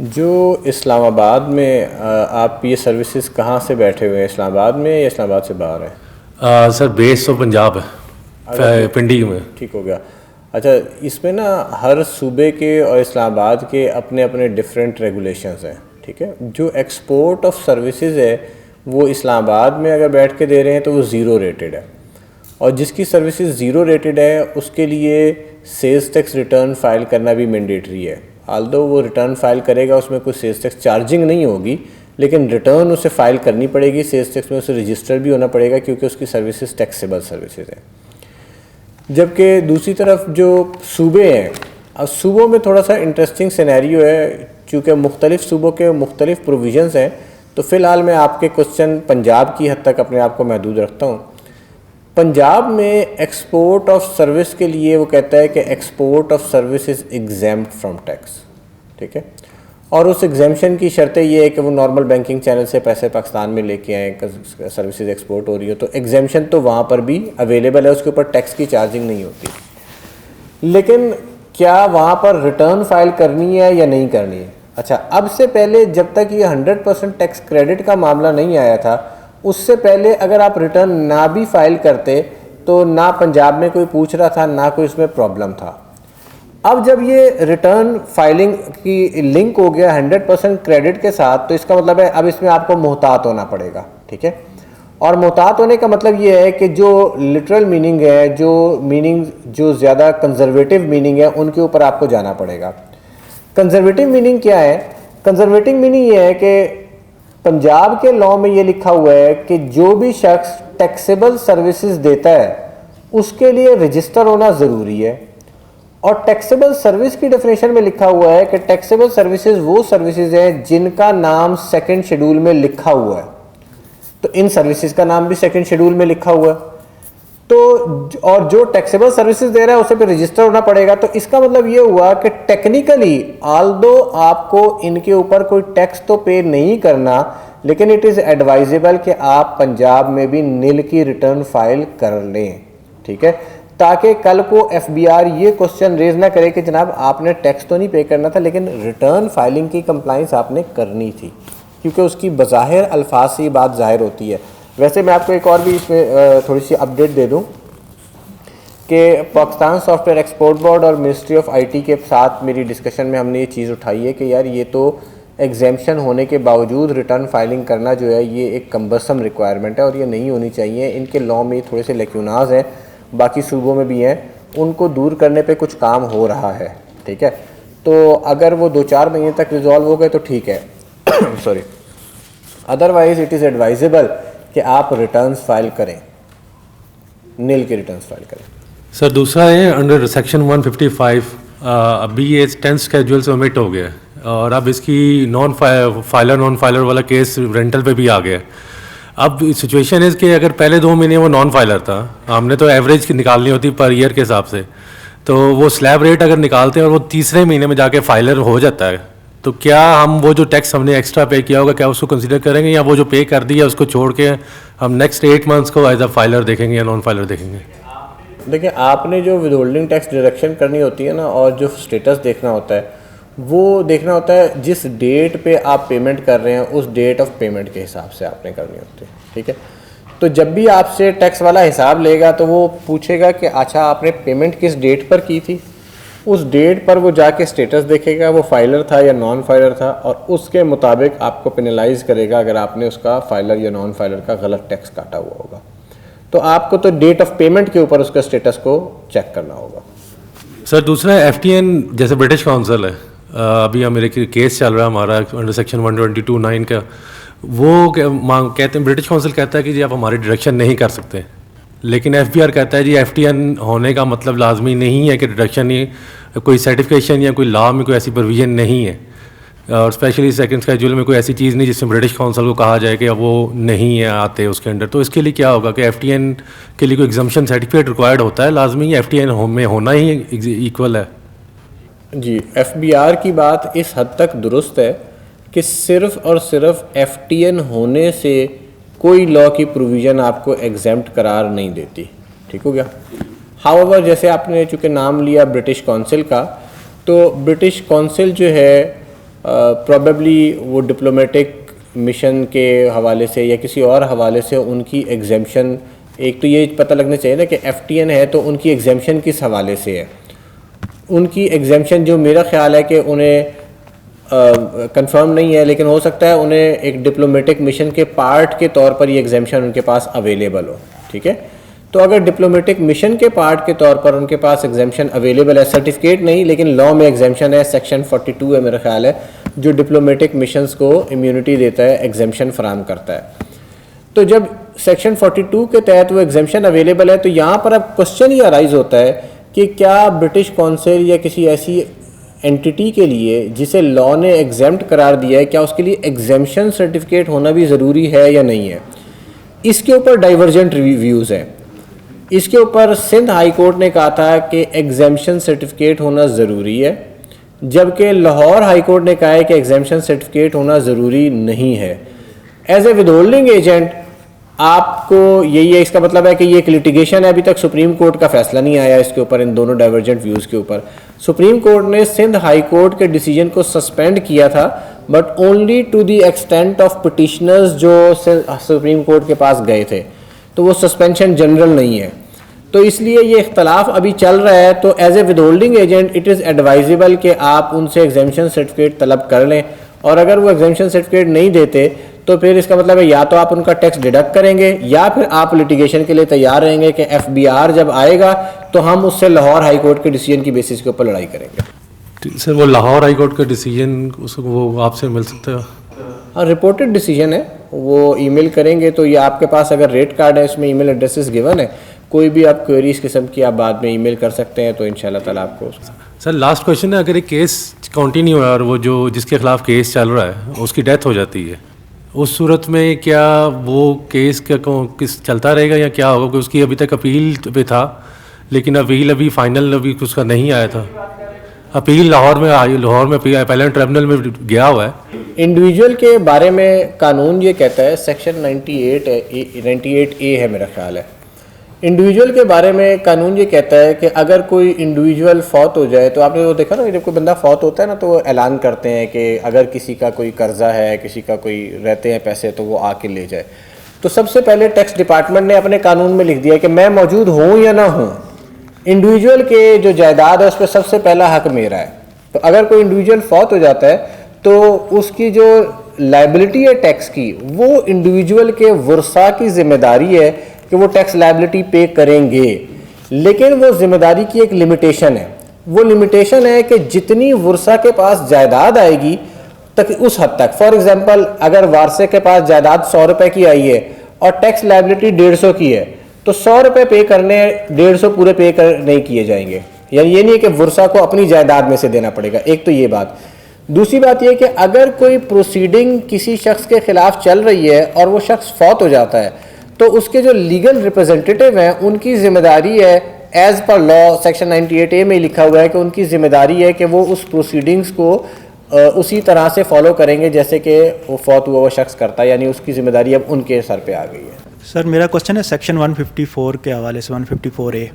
जो इस्लामाबाद में आप ये सर्विसेज कहाँ से बैठे हुए हैं, इस्लामाबाद में या इस्लामाबाद से बाहर है? सर, बेस तो पंजाब है, पिंडी में। ठीक हो गया। अच्छा, इसमें ना हर सूबे के और इस्लामाबाद के अपने अपने डिफरेंट रेगुलेशंस हैं, ठीक है। जो एक्सपोर्ट ऑफ सर्विसेज है वो इस्लामाबाद में अगर बैठ के दे रहे हैं तो वो ज़ीरो रेटेड है, और जिसकी सर्विसेज ज़ीरो रेटेड है उसके लिए सेल्स टैक्स रिटर्न फाइल करना भी मैंडेटरी है। आल्दो वो रिटर्न फाइल करेगा, उसमें कोई सेल्स टैक्स चार्जिंग नहीं होगी, लेकिन रिटर्न उसे फाइल करनी पड़ेगी, सेल्स टैक्स में उसे रजिस्टर भी होना पड़ेगा, क्योंकि उसकी सर्विसेज टैक्सेबल सर्विसेज है। जबकि दूसरी तरफ जो सूबे हैं, अब सूबों में थोड़ा सा इंटरेस्टिंग सिनेरियो है, चूँकि मुख्तलिफ सूबों के मुख्तलिफ प्रोविजंस हैं, तो फ़िलहाल मैं आपके क्वेश्चन पंजाब की हद तक अपने आप को महदूद रखता हूँ। पंजाब में एक्सपोर्ट ऑफ सर्विस के लिए वो कहता है कि export of service is exempt from tax, ठीक है, और उस एग्जेम्पशन की शर्तें ये है कि वो नॉर्मल बैंकिंग चैनल से पैसे पाकिस्तान में लेके आए, सर्विसेज एक्सपोर्ट हो रही हो, तो एग्जेम्पशन तो वहाँ पर भी अवेलेबल है, उसके ऊपर टैक्स की चार्जिंग नहीं होती। लेकिन क्या वहाँ पर रिटर्न फाइल करनी है या नहीं करनी है? अच्छा, अब से पहले जब तक ये 100% टैक्स क्रेडिट का मामला नहीं आया था, उससे पहले अगर आप रिटर्न ना भी फाइल करते तो ना पंजाब में कोई पूछ रहा था, ना कोई इसमें प्रॉब्लम था। अब जब ये रिटर्न फाइलिंग की लिंक हो गया 100% क्रेडिट के साथ, तो इसका मतलब है अब इसमें आपको मोहतात होना पड़ेगा, ठीक है। और मोहतात होने का मतलब ये है कि जो लिटरल मीनिंग है, जो ज़्यादा कंजर्वेटिव मीनिंग है, उनके ऊपर आपको जाना पड़ेगा। कंजर्वेटिव मीनिंग क्या है? कंजर्वेटिव मीनिंग ये है कि पंजाब के लॉ में ये लिखा हुआ है कि जो भी शख्स टैक्सेबल सर्विसेज देता है उसके लिए रजिस्टर होना ज़रूरी है, और टैक्सेबल सर्विस की डेफिनेशन में लिखा हुआ है कि टैक्सेबल सर्विसेज वो सर्विसेज हैं जिनका नाम सेकंड शेड्यूल में लिखा हुआ है। तो इन सर्विसेज का नाम भी सेकंड शेड्यूल में लिखा हुआ है, तो और जो टैक्सेबल सर्विसेज दे रहा है उसे पे रजिस्टर होना पड़ेगा। तो इसका मतलब ये हुआ कि टेक्निकली आल्दो आपको इनके ऊपर कोई टैक्स तो पे नहीं करना, लेकिन इट इज़ एडवाइजेबल कि आप पंजाब में भी नील की रिटर्न फाइल कर लें, ठीक है, ताकि कल को FBR ये क्वेश्चन रेज ना करे कि जनाब आपने टैक्स तो नहीं पे करना था लेकिन रिटर्न फाइलिंग की कंप्लाइंस आपने करनी थी, क्योंकि उसकी बज़ाहिर अल्फाज से ये बात ज़ाहिर होती है। वैसे मैं आपको एक और भी इसमें थोड़ी सी अपडेट दे दूं कि पाकिस्तान सॉफ्टवेयर एक्सपोर्ट बोर्ड और मिनिस्ट्री ऑफ IT के साथ मेरी डिस्कशन में हमने ये चीज़ उठाई है कि यार ये तो एग्जेम्पशन होने के बावजूद रिटर्न फाइलिंग करना जो है ये एक कम्बरसम रिक्वायरमेंट है और ये नहीं होनी चाहिए। इनके लॉ में थोड़े से लेक्यूनाज हैं, बाकी सूबों में भी हैं, उनको दूर करने पे कुछ काम हो रहा है, ठीक है। तो अगर वो 2-4 महीने तक रिजॉल्व हो गए तो ठीक है sorry, otherwise it is advisable कि आप रिटर्न्स फाइल करें, नील के रिटर्न्स फाइल करें। सर दूसरा है अंडर सेक्शन 155 अभी ये 10th स्केड्यूल से ओमिट हो गया है और अब इसकी नॉन फाइलर वाला केस रेंटल पे भी आ गया है। अब सिचुएशन है कि अगर पहले 2 महीने वो नॉन फाइलर था, हमने तो एवरेज निकालनी होती पर ईयर के हिसाब से, तो वो स्लैब रेट अगर निकालते हैं और वो तीसरे महीने में जाके फाइलर हो जाता है, तो क्या हम वो जो टैक्स हमने एक्स्ट्रा पे किया होगा क्या उसको कंसीडर करेंगे, या वो जो पे कर दिया उसको छोड़ के हम नेक्स्ट 8 मंथ्स को एज अ फाइलर देखेंगे या नॉन फाइलर देखेंगे? देखिए, आपने जो विदहोल्डिंग टैक्स डिडक्शन करनी होती है ना, और जो स्टेटस देखना होता है वो देखना होता है जिस डेट पे आप पेमेंट कर रहे हैं उस डेट ऑफ पेमेंट के हिसाब से आपने करनी होती है, ठीक है। तो जब भी आपसे टैक्स वाला हिसाब लेगा तो वो पूछेगा कि अच्छा आपने पेमेंट किस डेट पर की थी, उस डेट पर वो जाके स्टेटस देखेगा वो फाइलर था या नॉन फाइलर था, और उसके मुताबिक आपको पेनलाइज करेगा अगर आपने उसका फाइलर या नॉन फाइलर का गलत टैक्स काटा हुआ होगा। तो आपको तो डेट ऑफ पेमेंट के ऊपर उसका स्टेटस को चेक करना होगा। सर दूसरा FTN जैसे ब्रिटिश काउंसिल है, अभी मेरे केस चल रहा है हमारा अंडर सेक्शन 122(9) का, वो कहते हैं, ब्रिटिश काउंसिल कहता है कि जी आप हमारी डिडक्शन नहीं कर सकते, लेकिन FBR कहता है जी FTN होने का मतलब लाजमी नहीं है कि डिडक्शन ही कोई सर्टिफिकेशन या कोई लॉ में कोई ऐसी प्रोविजन नहीं है, और स्पेशली सेकंड स्केड्यूल में कोई ऐसी चीज़ नहीं जिसमें ब्रिटिश काउंसिल को कहा जाए कि अब वो नहीं है आते उसके अंडर। तो इसके लिए क्या होगा कि FTN के लिए कोई एग्जम्पशन सर्टिफिकेट रिक्वायर्ड होता है लाजमी, FTN में होना ही इक्वल है? जी, FBR की बात इस हद तक दुरुस्त है कि सिर्फ़ और सिर्फ FTN होने से कोई लॉ की प्रोविज़न आपको एग्जेम्प्ट करार नहीं देती, ठीक हो गया। हाउएवर जैसे आपने चूँकि नाम लिया ब्रिटिश काउंसिल का, तो ब्रिटिश काउंसिल जो है प्रॉबेबली वो डिप्लोमेटिक मिशन के हवाले से या किसी और हवाले से उनकी एग्जेम्पशन, एक तो ये पता लगना चाहिए ना कि FTN है तो उनकी एग्जेम्पशन किस हवाले से है। उनकी एग्जेम्पशन जो मेरा ख्याल है कि उन्हें कंफर्म नहीं है, लेकिन हो सकता है उन्हें एक डिप्लोमेटिक मिशन के पार्ट के तौर पर ये एग्जेम्पशन उनके पास अवेलेबल हो, ठीक है। तो अगर डिप्लोमेटिक मिशन के पार्ट के तौर पर उनके पास एग्जेम्पशन अवेलेबल है, सर्टिफिकेट नहीं लेकिन लॉ में एग्जेम्पशन है, सेक्शन 42 है मेरा ख्याल है, जो डिप्लोमेटिक मिशंस को इम्यूनिटी देता है, एग्जेम्पशन फराहम करता है। तो जब सेक्शन 42 के तहत वो एग्जेम्पशन अवेलेबल है, तो यहाँ पर अब क्वेश्चन ये अराइज होता है कि क्या ब्रिटिश काउंसिल या किसी ऐसी एंटिटी के लिए जिसे लॉ ने एग्जेम्प्ट करार दिया है, क्या उसके लिए एग्जेम्पशन सर्टिफिकेट होना भी ज़रूरी है या नहीं है। इसके ऊपर डाइवर्जेंट व्यूज़ हैं। इसके ऊपर सिंध हाई कोर्ट ने कहा था कि एग्जेम्पशन सर्टिफिकेट होना ज़रूरी है, जबकि लाहौर हाई कोर्ट ने कहा है कि एग्जेम्पशन सर्टिफिकेट होना ज़रूरी नहीं है। एज ए विदहोल्डिंग एजेंट आपको यही है, इसका मतलब है कि ये एक लिटिगेशन है, अभी तक सुप्रीम कोर्ट का फैसला नहीं आया इसके ऊपर, इन दोनों डाइवर्जेंट व्यूज़ के ऊपर। सुप्रीम कोर्ट ने सिंध हाई कोर्ट के डिसीजन को सस्पेंड किया था, but only to the extent of petitioners जो सुप्रीम कोर्ट के पास गए थे, तो वो सस्पेंशन जनरल नहीं है। तो इसलिए ये इख्तलाफ अभी चल रहा है। तो as a withholding agent it is advisable कि आप उनसे एग्जेम्पशन सर्टिफिकेट तलब कर लें, और अगर वो एग्जेम्पशन सर्टिफिकेट नहीं देते तो फिर इसका मतलब है या तो आप उनका टैक्स डिडक्ट करेंगे या फिर आप लिटिगेशन के लिए तैयार रहेंगे कि FBR जब आएगा तो हम उससे लाहौर हाई कोर्ट के डिसीजन की बेसिस के ऊपर लड़ाई करेंगे। सर वो लाहौर हाई कोर्ट का डिसीजन वो आपसे मिल सकता है? हाँ, रिपोर्टेड डिसीजन है, वो ईमेल करेंगे तो ये आपके पास अगर रेट कार्ड है इसमें ईमेल एड्रेसेस गिवन है, कोई भी आप क्वेरी इस किस्म की आप बाद में ईमेल कर सकते हैं, तो इंशाल्लाह ताला आपको। सर लास्ट क्वेश्चन है, अगर एक केस कंटिन्यू है और वो जो जिसके खिलाफ केस चल रहा है उसकी डेथ हो जाती है, उस सूरत में क्या वो केस का किस चलता रहेगा या क्या होगा? क्योंकि उसकी अभी तक अपील पे था, लेकिन अपील अभी फाइनल अभी उसका नहीं आया था। अपील लाहौर में आई, लाहौर में अपीलेंट ट्रिब्यूनल में गया हुआ है। इंडिविजुअल के बारे में कानून ये कहता है, सेक्शन 98A है मेरा ख्याल है, इंडिविजुअल के बारे में कानून ये कहता है कि अगर कोई इंडिविजुअल फौत हो जाए, तो आपने वो देखा ना कि जब कोई बंदा फौत होता है ना, तो वो ऐलान करते हैं कि अगर किसी का कोई कर्जा है, किसी का कोई रहते हैं पैसे, तो वो आके ले जाए। तो सबसे पहले टैक्स डिपार्टमेंट ने अपने कानून में लिख दिया कि मैं मौजूद हूँ या ना हूँ, इंडिविजुअल के जो जायदाद है उस पर सबसे पहला हक मेरा है। तो अगर कोई इंडिविजुअल फौत हो जाता है तो उसकी जो लायबिलिटी है टैक्स की, वो इंडिविजुअल के वर्सा की जिम्मेदारी है कि वो टैक्स लायबिलिटी पे करेंगे। लेकिन वो जिम्मेदारी की एक लिमिटेशन है, वो लिमिटेशन है कि जितनी वर्सा के पास जायदाद आएगी तक उस हद तक। फॉर एग्जांपल, अगर वारसे के पास जायदाद 100 रुपए की आई है और टैक्स लायबिलिटी 150 की है, तो 100 रुपए पे करने, 150 पूरे पे कर नहीं किए जाएंगे। यानी ये नहीं है कि वर्सा को अपनी जायदाद में से देना पड़ेगा। एक तो ये बात। दूसरी बात यह कि अगर कोई प्रोसीडिंग किसी शख्स के खिलाफ चल रही है और वो शख्स फौत हो जाता है, तो उसके जो लीगल रिप्रेजेंटेटिव हैं उनकी जिम्मेदारी है, as per law section 98A में लिखा हुआ है कि उनकी जिम्मेदारी है कि वो उस प्रोसीडिंग्स को उसी तरह से फॉलो करेंगे जैसे कि वो फौत हुआ वो शख्स करता है। यानी उसकी जिम्मेदारी अब उनके सर पे आ गई है। सर मेरा क्वेश्चन है सेक्शन 154 के हवाले से 154A।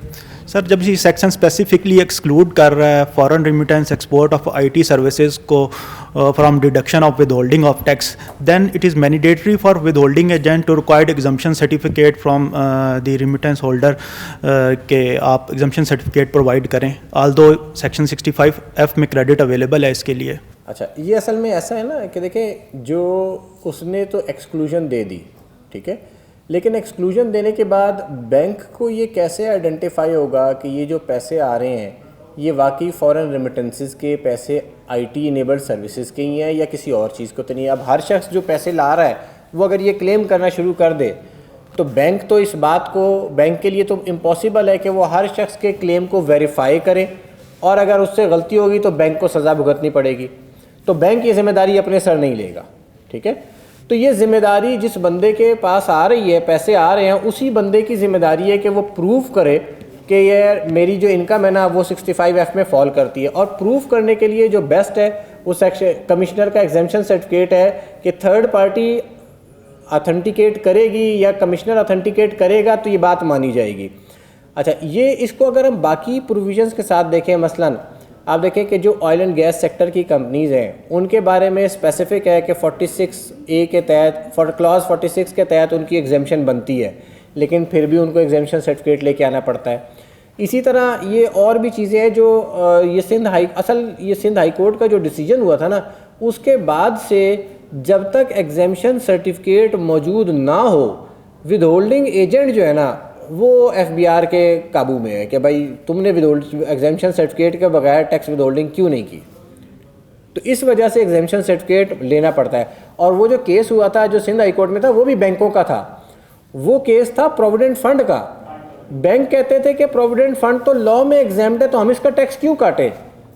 सर जब ये सेक्शन स्पेसिफिकली एक्सक्लूड कर रहा है foreign remittance export of IT services को from deduction of withholding of tax, then it is mandatory for withholding agent to required exemption certificate from the remittance holder के आप एग्जम्पशन सर्टिफिकेट प्रोवाइड करें, ऑल्दो सेक्शन 65F में क्रेडिट अवेलेबल है इसके लिए। अच्छा, ये असल में ऐसा है ना कि देखें, जो उसने तो एक्सक्लूजन दे दी, ठीक है, लेकिन एक्सक्लूजन देने के बाद बैंक को ये कैसे आइडेंटिफाई होगा कि ये जो पैसे आ रहे हैं ये वाकई फ़ॉरेन रेमिटेंसेस के पैसे IT इनेबल्ड सर्विसेज के ही हैं या किसी और चीज़ को तो नहीं है। अब हर शख्स जो पैसे ला रहा है वो अगर ये क्लेम करना शुरू कर दे तो बैंक तो इस बात को, बैंक के लिए तो इम्पॉसिबल है कि वो हर शख्स के क्लेम को वेरीफाई करे, और अगर उससे गलती होगी तो बैंक को सज़ा भुगतनी पड़ेगी। तो बैंक ये जिम्मेदारी अपने सर नहीं लेगा, ठीक है। तो ये जिम्मेदारी जिस बंदे के पास आ रही है, पैसे आ रहे हैं, उसी बंदे की जिम्मेदारी है कि वो प्रूव करे कि ये मेरी जो इनकम है ना वो 65F में फॉल करती है। और प्रूफ करने के लिए जो बेस्ट है वो सेक्शन कमिश्नर का एग्जेम्पशन सर्टिफिकेट है कि थर्ड पार्टी अथेंटिकेट करेगी या कमिश्नर अथेंटिकेट करेगा तो ये बात मानी जाएगी। अच्छा, ये इसको अगर हम बाकी प्रोविजंस के साथ देखें, मसलन आप देखें कि जो ऑयल एंड गैस सेक्टर की कंपनीज़ हैं उनके बारे में स्पेसिफिक है कि 46A के तहत, क्लॉज 46 के तहत उनकी एग्जेम्पशन बनती है, लेकिन फिर भी उनको एग्जेम्पशन सर्टिफिकेट लेके आना पड़ता है। इसी तरह ये और भी चीज़ें हैं जो ये सिंध हाई कोर्ट का जो डिसीजन हुआ था ना, उसके बाद से जब तक एग्जेम्पशन सर्टिफिकेट मौजूद ना हो, विद होल्डिंग एजेंट जो है ना वो FBR के काबू में है कि भाई तुमने एग्जेम्पशन सर्टिफिकेट के बगैर टैक्स विद होल्डिंग क्यों नहीं की। तो इस वजह से एग्जेम्पशन सर्टिफिकेट लेना पड़ता है। और वो जो केस हुआ था जो सिंध हाई कोर्ट में था वो भी बैंकों का था, वो केस था प्रोविडेंट फंड का। बैंक कहते थे कि प्रोविडेंट फंड तो लॉ में एग्जेम्प्ट है तो हम इसका टैक्स क्यों काटें।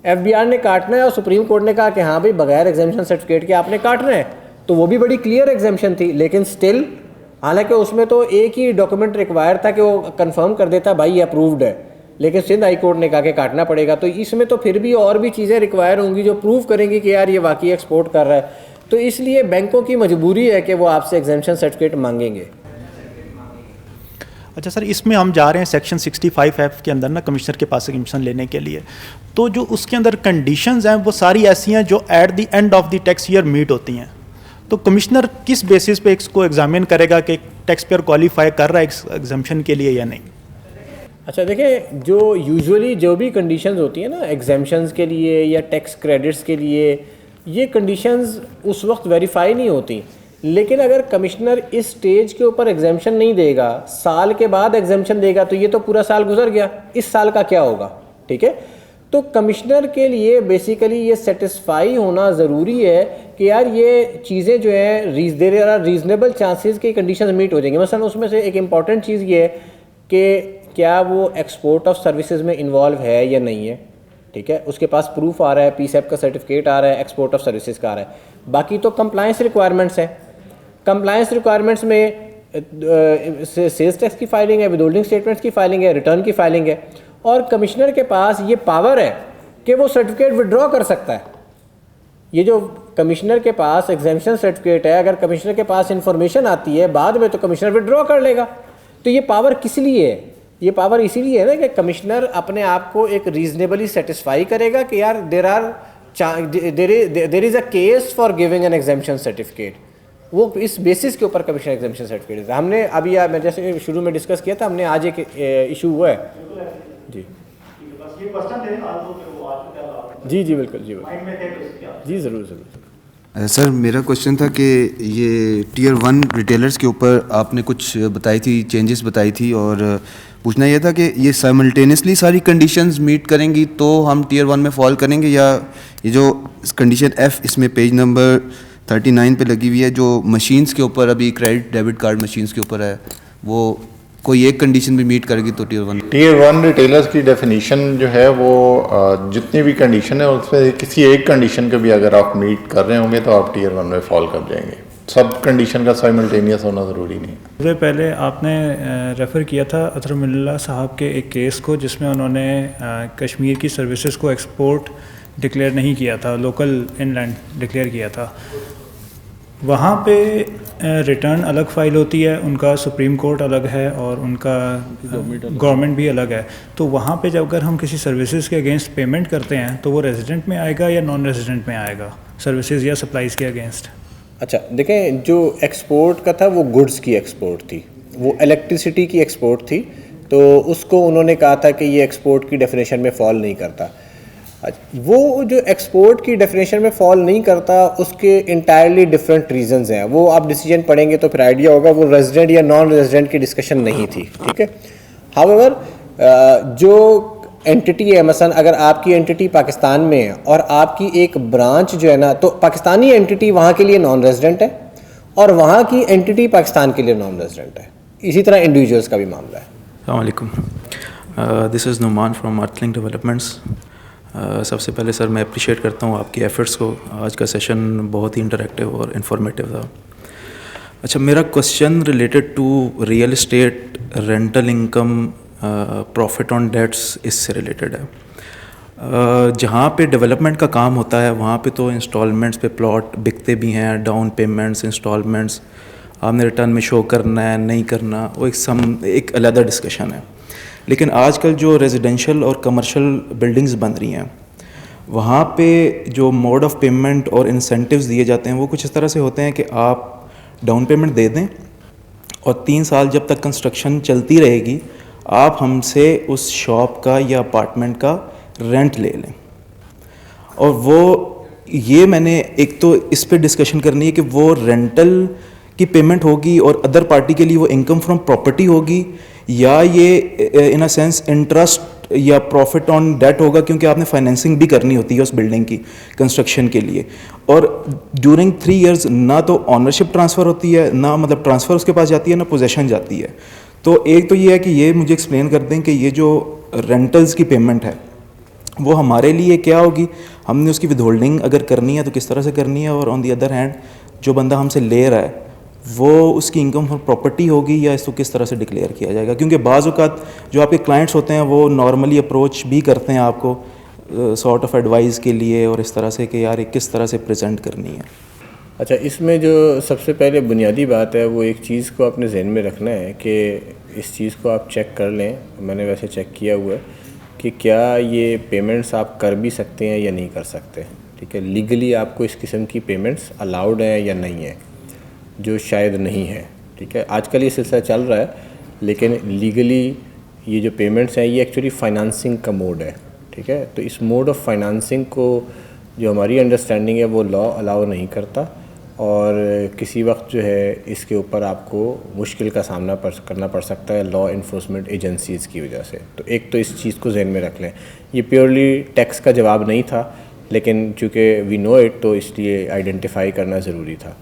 FBR ने काटना है और सुप्रीम कोर्ट ने कहा कि हाँ भाई बगैर एग्जेम्पशन सर्टिफिकेट के आपने काटना है, तो वो भी बड़ी क्लियर एग्जेम्पशन थी। लेकिन स्टिल, हालांकि उसमें तो एक ही डॉक्यूमेंट रिक्वायर था कि वो कंफर्म कर देता भाई ये अप्रूव्ड है, लेकिन सिंध हाई कोर्ट ने कहा कि काटना पड़ेगा। तो इसमें तो फिर भी और भी चीज़ें रिक्वायर होंगी जो प्रूव करेंगी कि यार ये वाकई एक्सपोर्ट कर रहा है। तो इसलिए बैंकों की मजबूरी है कि वो आपसे एग्जेम्पशन सर्टिफिकेट मांगेंगे। अच्छा सर, इसमें हम जा रहे हैं सेक्शन 65F के अंदर ना, कमिश्नर के पास एग्जेम्पशन लेने के लिए, तो जो उसके अंदर कंडीशंस हैं वो सारी ऐसी हैं जो at the end of the tax year meet होती हैं। तो कमिश्नर किस बेसिस पे इसको एग्जामिन करेगा कि टैक्स पेयर क्वालिफाई कर रहा है एग्जेम्पशन के लिए या नहीं? अच्छा देखें, जो यूजुअली जो भी कंडीशंस होती हैं ना एग्जेम्पशंस के लिए या टैक्स क्रेडिट्स के लिए, ये कंडीशंस उस वक्त वेरीफाई नहीं होती। लेकिन अगर कमिश्नर इस स्टेज के ऊपर एग्जेम्पशन नहीं देगा, साल के बाद एग्जेम्पशन देगा, तो ये तो पूरा साल गुजर गया, इस साल का क्या होगा, ठीक है। तो कमिश्नर के लिए बेसिकली ये सेटिस्फाई होना ज़रूरी है कि यार ये चीज़ें जो हैं देयर आर रीज़नेबल चांसेस कि कंडीशंस मीट हो जाएंगे। मसलन उसमें से एक इम्पॉर्टेंट चीज़ ये है कि क्या वो एक्सपोर्ट ऑफ सर्विसेज में इन्वॉल्व है या नहीं है, ठीक है। उसके पास प्रूफ आ रहा है, PSEP का सर्टिफिकेट आ रहा है, एक्सपोर्ट ऑफ सर्विसेज का आ रहा है। बाकी तो कंप्लायंस रिक्वायरमेंट्स हैं। कंप्लायंस रिक्वायरमेंट्स में सेल्स टैक्स की फाइलिंग है, विदहोल्डिंग स्टेटमेंट्स की फाइलिंग है, रिटर्न की फाइलिंग है, और कमिश्नर के पास ये पावर है कि वो सर्टिफिकेट विड्रॉ कर सकता है। ये जो कमिश्नर के पास एग्जेम्पशन सर्टिफिकेट है, अगर कमिश्नर के पास इंफॉर्मेशन आती है बाद में तो कमिश्नर विड्रॉ कर लेगा। तो ये पावर किस लिए है? ये पावर इसीलिए है ना कि कमिश्नर अपने आप को एक रीजनेबली सेटिस्फाई करेगा कि यार there is a case for giving an exemption certificate, वो इस बेसिस के ऊपर कमिश्नर एग्जाम्पशन सर्टिफिकेट देता है। हमने अभी मैं जैसे शुरू में डिस्कस किया था, हमने आज एक इशू हुआ है जी जी जी बिल्कुल जी जी ज़रूर ज़रूर। सर मेरा क्वेश्चन था कि ये टीयर 1 रिटेलर्स के ऊपर आपने कुछ बताई थी, चेंजेस बताई थी, और पूछना ये था कि ये साइमल्टेनियसली सारी कंडीशंस मीट करेंगी तो हम टीयर 1 में फॉल करेंगे, या ये जो कंडीशन F इसमें पेज नंबर 39 पे लगी हुई है जो मशीन्स के ऊपर, अभी क्रेडिट डेबिट कार्ड मशीन्स के ऊपर है, वो कोई एक कंडीशन भी मीट करेगी तो टीयर 1? टीयर 1 रिटेलर्स की डेफिनेशन जो है वो जितनी भी कंडीशन है उसमें किसी एक कंडीशन को भी अगर आप मीट कर रहे होंगे तो आप टीयर 1 में फॉल कर जाएंगे। सब कंडीशन का साइमल्टेनियस होना ज़रूरी नहीं। सबसे पहले आपने रेफ़र किया था अतहर मिल्ला साहब के एक केस को जिसमें उन्होंने कश्मीर की सर्विसेज को एक्सपोर्ट डिक्लेयर नहीं किया था, लोकल इनलैंड डिक्लेयर किया था। वहाँ पे रिटर्न अलग फ़ाइल होती है, उनका सुप्रीम कोर्ट अलग है और उनका गवर्नमेंट भी अलग है। तो वहाँ पे जब अगर हम किसी सर्विसेज के अगेंस्ट पेमेंट करते हैं तो वो रेजिडेंट में आएगा या नॉन रेजिडेंट में आएगा, सर्विसेज या सप्लाईज़ के अगेंस्ट? अच्छा देखें, जो एक्सपोर्ट का था वो गुड्स की एक्सपोर्ट थी, वो इलेक्ट्रिसिटी की एक्सपोर्ट थी, तो उसको उन्होंने कहा था कि ये एक्सपोर्ट की डेफिनेशन में फ़ॉल नहीं करता। वो जो एक्सपोर्ट की डेफिनेशन में फॉल नहीं करता उसके इंटायरली डिफरेंट रीजंस हैं, वो आप डिसीजन पढ़ेंगे तो फिर आइडिया होगा, वो रेजिडेंट या नॉन रेजिडेंट की डिस्कशन नहीं थी, ठीक है। हाउएवर जो एंटिटी है, मसलन अगर आपकी एंटिटी पाकिस्तान में है और आपकी एक ब्रांच जो है ना, तो पाकिस्तानी एंटिटी वहाँ के लिए नॉन रेजिडेंट है और वहाँ की एंटिटी पाकिस्तान के लिए नॉन रेजिडेंट है। इसी तरह इंडिविजुअल्स का भी मामला है। अस्सलाम वालेकुम, this is Numan from Earthlink Developments. सबसे पहले सर मैं अप्रिशिएट करता हूँ आपकी एफ़र्ट्स को, आज का सेशन बहुत ही इंटरेक्टिव और इन्फॉर्मेटिव था। अच्छा, मेरा question related to real estate rental income profit on debts इससे रिलेटेड है। जहाँ पे डेवलपमेंट का काम होता है वहाँ पे तो इंस्टॉलमेंट्स पे प्लॉट बिकते भी हैं, डाउन पेमेंट्स, इंस्टॉलमेंट्स आपने रिटर्न में शो करना है नहीं करना, वो एक अलग डिस्कशन है। लेकिन आजकल जो रेजिडेंशियल और कमर्शियल बिल्डिंग्स बन रही हैं वहाँ पे जो मोड ऑफ पेमेंट और इंसेंटिव्स दिए जाते हैं वो कुछ इस तरह से होते हैं कि आप डाउन पेमेंट दे दें और 3 साल जब तक कंस्ट्रक्शन चलती रहेगी आप हमसे उस शॉप का या अपार्टमेंट का रेंट ले लें। और वो ये मैंने एक तो इस पे डिस्कशन करनी है कि वो रेंटल की पेमेंट होगी और अदर पार्टी के लिए वो इनकम फ्रॉम प्रॉपर्टी होगी, या ये इन अ सेंस इंटरेस्ट या प्रॉफिट ऑन डेट होगा, क्योंकि आपने फाइनेंसिंग भी करनी होती है उस बिल्डिंग की कंस्ट्रक्शन के लिए। और ड्यूरिंग 3 इयर्स ना तो ऑनरशिप ट्रांसफ़र होती है, ना मतलब ट्रांसफ़र उसके पास जाती है, ना पोजेशन जाती है। तो एक तो ये है कि ये मुझे एक्सप्लेन कर दें कि ये जो रेंटल्स की पेमेंट है वो हमारे लिए क्या होगी, हमने उसकी विदहोल्डिंग अगर करनी है तो किस तरह से करनी है, और ऑन दी अदर हैंड जो बंदा हमसे ले रहा है वो उसकी इनकम फॉर प्रॉपर्टी होगी या इसको किस तरह से डिक्लेयर किया जाएगा। क्योंकि बाज़ औक़ात जो आपके क्लाइंट्स होते हैं वो नॉर्मली अप्रोच भी करते हैं आपको सॉर्ट ऑफ एडवाइस के लिए और इस तरह से कि यार किस तरह से प्रेजेंट करनी है। अच्छा, इसमें जो सबसे पहले बुनियादी बात है वो एक चीज़ को अपने जहन में रखना है कि इस चीज़ को आप चेक कर लें, मैंने वैसे चेक किया हुआ है कि क्या ये पेमेंट्स आप कर भी सकते हैं या नहीं कर सकते, ठीक है। लीगली आपको इस किस्म की पेमेंट्स अलाउड है या नहीं है, जो शायद नहीं है, ठीक है। आजकल ये सिलसिला चल रहा है, लेकिन लीगली ये जो पेमेंट्स हैं ये एक्चुअली फ़ाइनेंसिंग का मोड है, ठीक है। तो इस मोड ऑफ फाइनेंसिंग को जो हमारी अंडरस्टैंडिंग है वो लॉ अलाउ नहीं करता, और किसी वक्त जो है इसके ऊपर आपको मुश्किल का सामना करना पड़ सकता है लॉ इन्फोर्समेंट एजेंसीज़ की वजह से। तो एक तो इस चीज़ को जहन में रख लें। ये प्योरली टैक्स का जवाब नहीं था, लेकिन चूँकि वी नो इट तो इसलिए आइडेंटिफाई करना ज़रूरी था।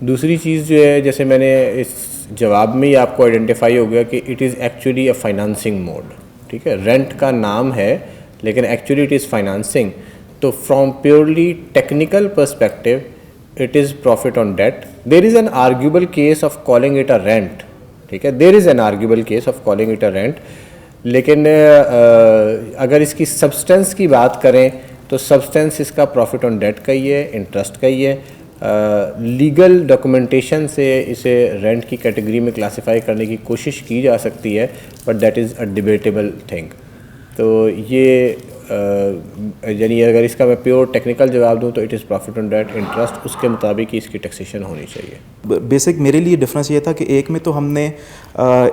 दूसरी चीज़ जो है, जैसे मैंने इस जवाब में ही आपको आइडेंटिफाई हो गया कि it is actually a financing mode, ठीक है। रेंट का नाम है लेकिन एक्चुअली इट इज़ फाइनेंसिंग। तो from purely technical perspective it is profit on debt. There is an arguable case of calling it a rent, ठीक है, there is an arguable case of calling it a rent. लेकिन अगर इसकी सब्सटेंस की बात करें तो सब्सटेंस इसका प्रॉफिट ऑन डेट का ही है, इंटरेस्ट का ही है, लीगल डॉक्यूमेंटेशन से इसे रेंट की कैटेगरी में क्लासिफाई करने की कोशिश की जा सकती है, but that is a debatable thing. तो ये यानी अगर इसका मैं प्योर टेक्निकल जवाब दूं तो it is profit on debt interest, उसके मुताबिक ही इसकी टैक्सेशन होनी चाहिए। बेसिक मेरे लिए डिफरेंस ये था कि एक में तो हमने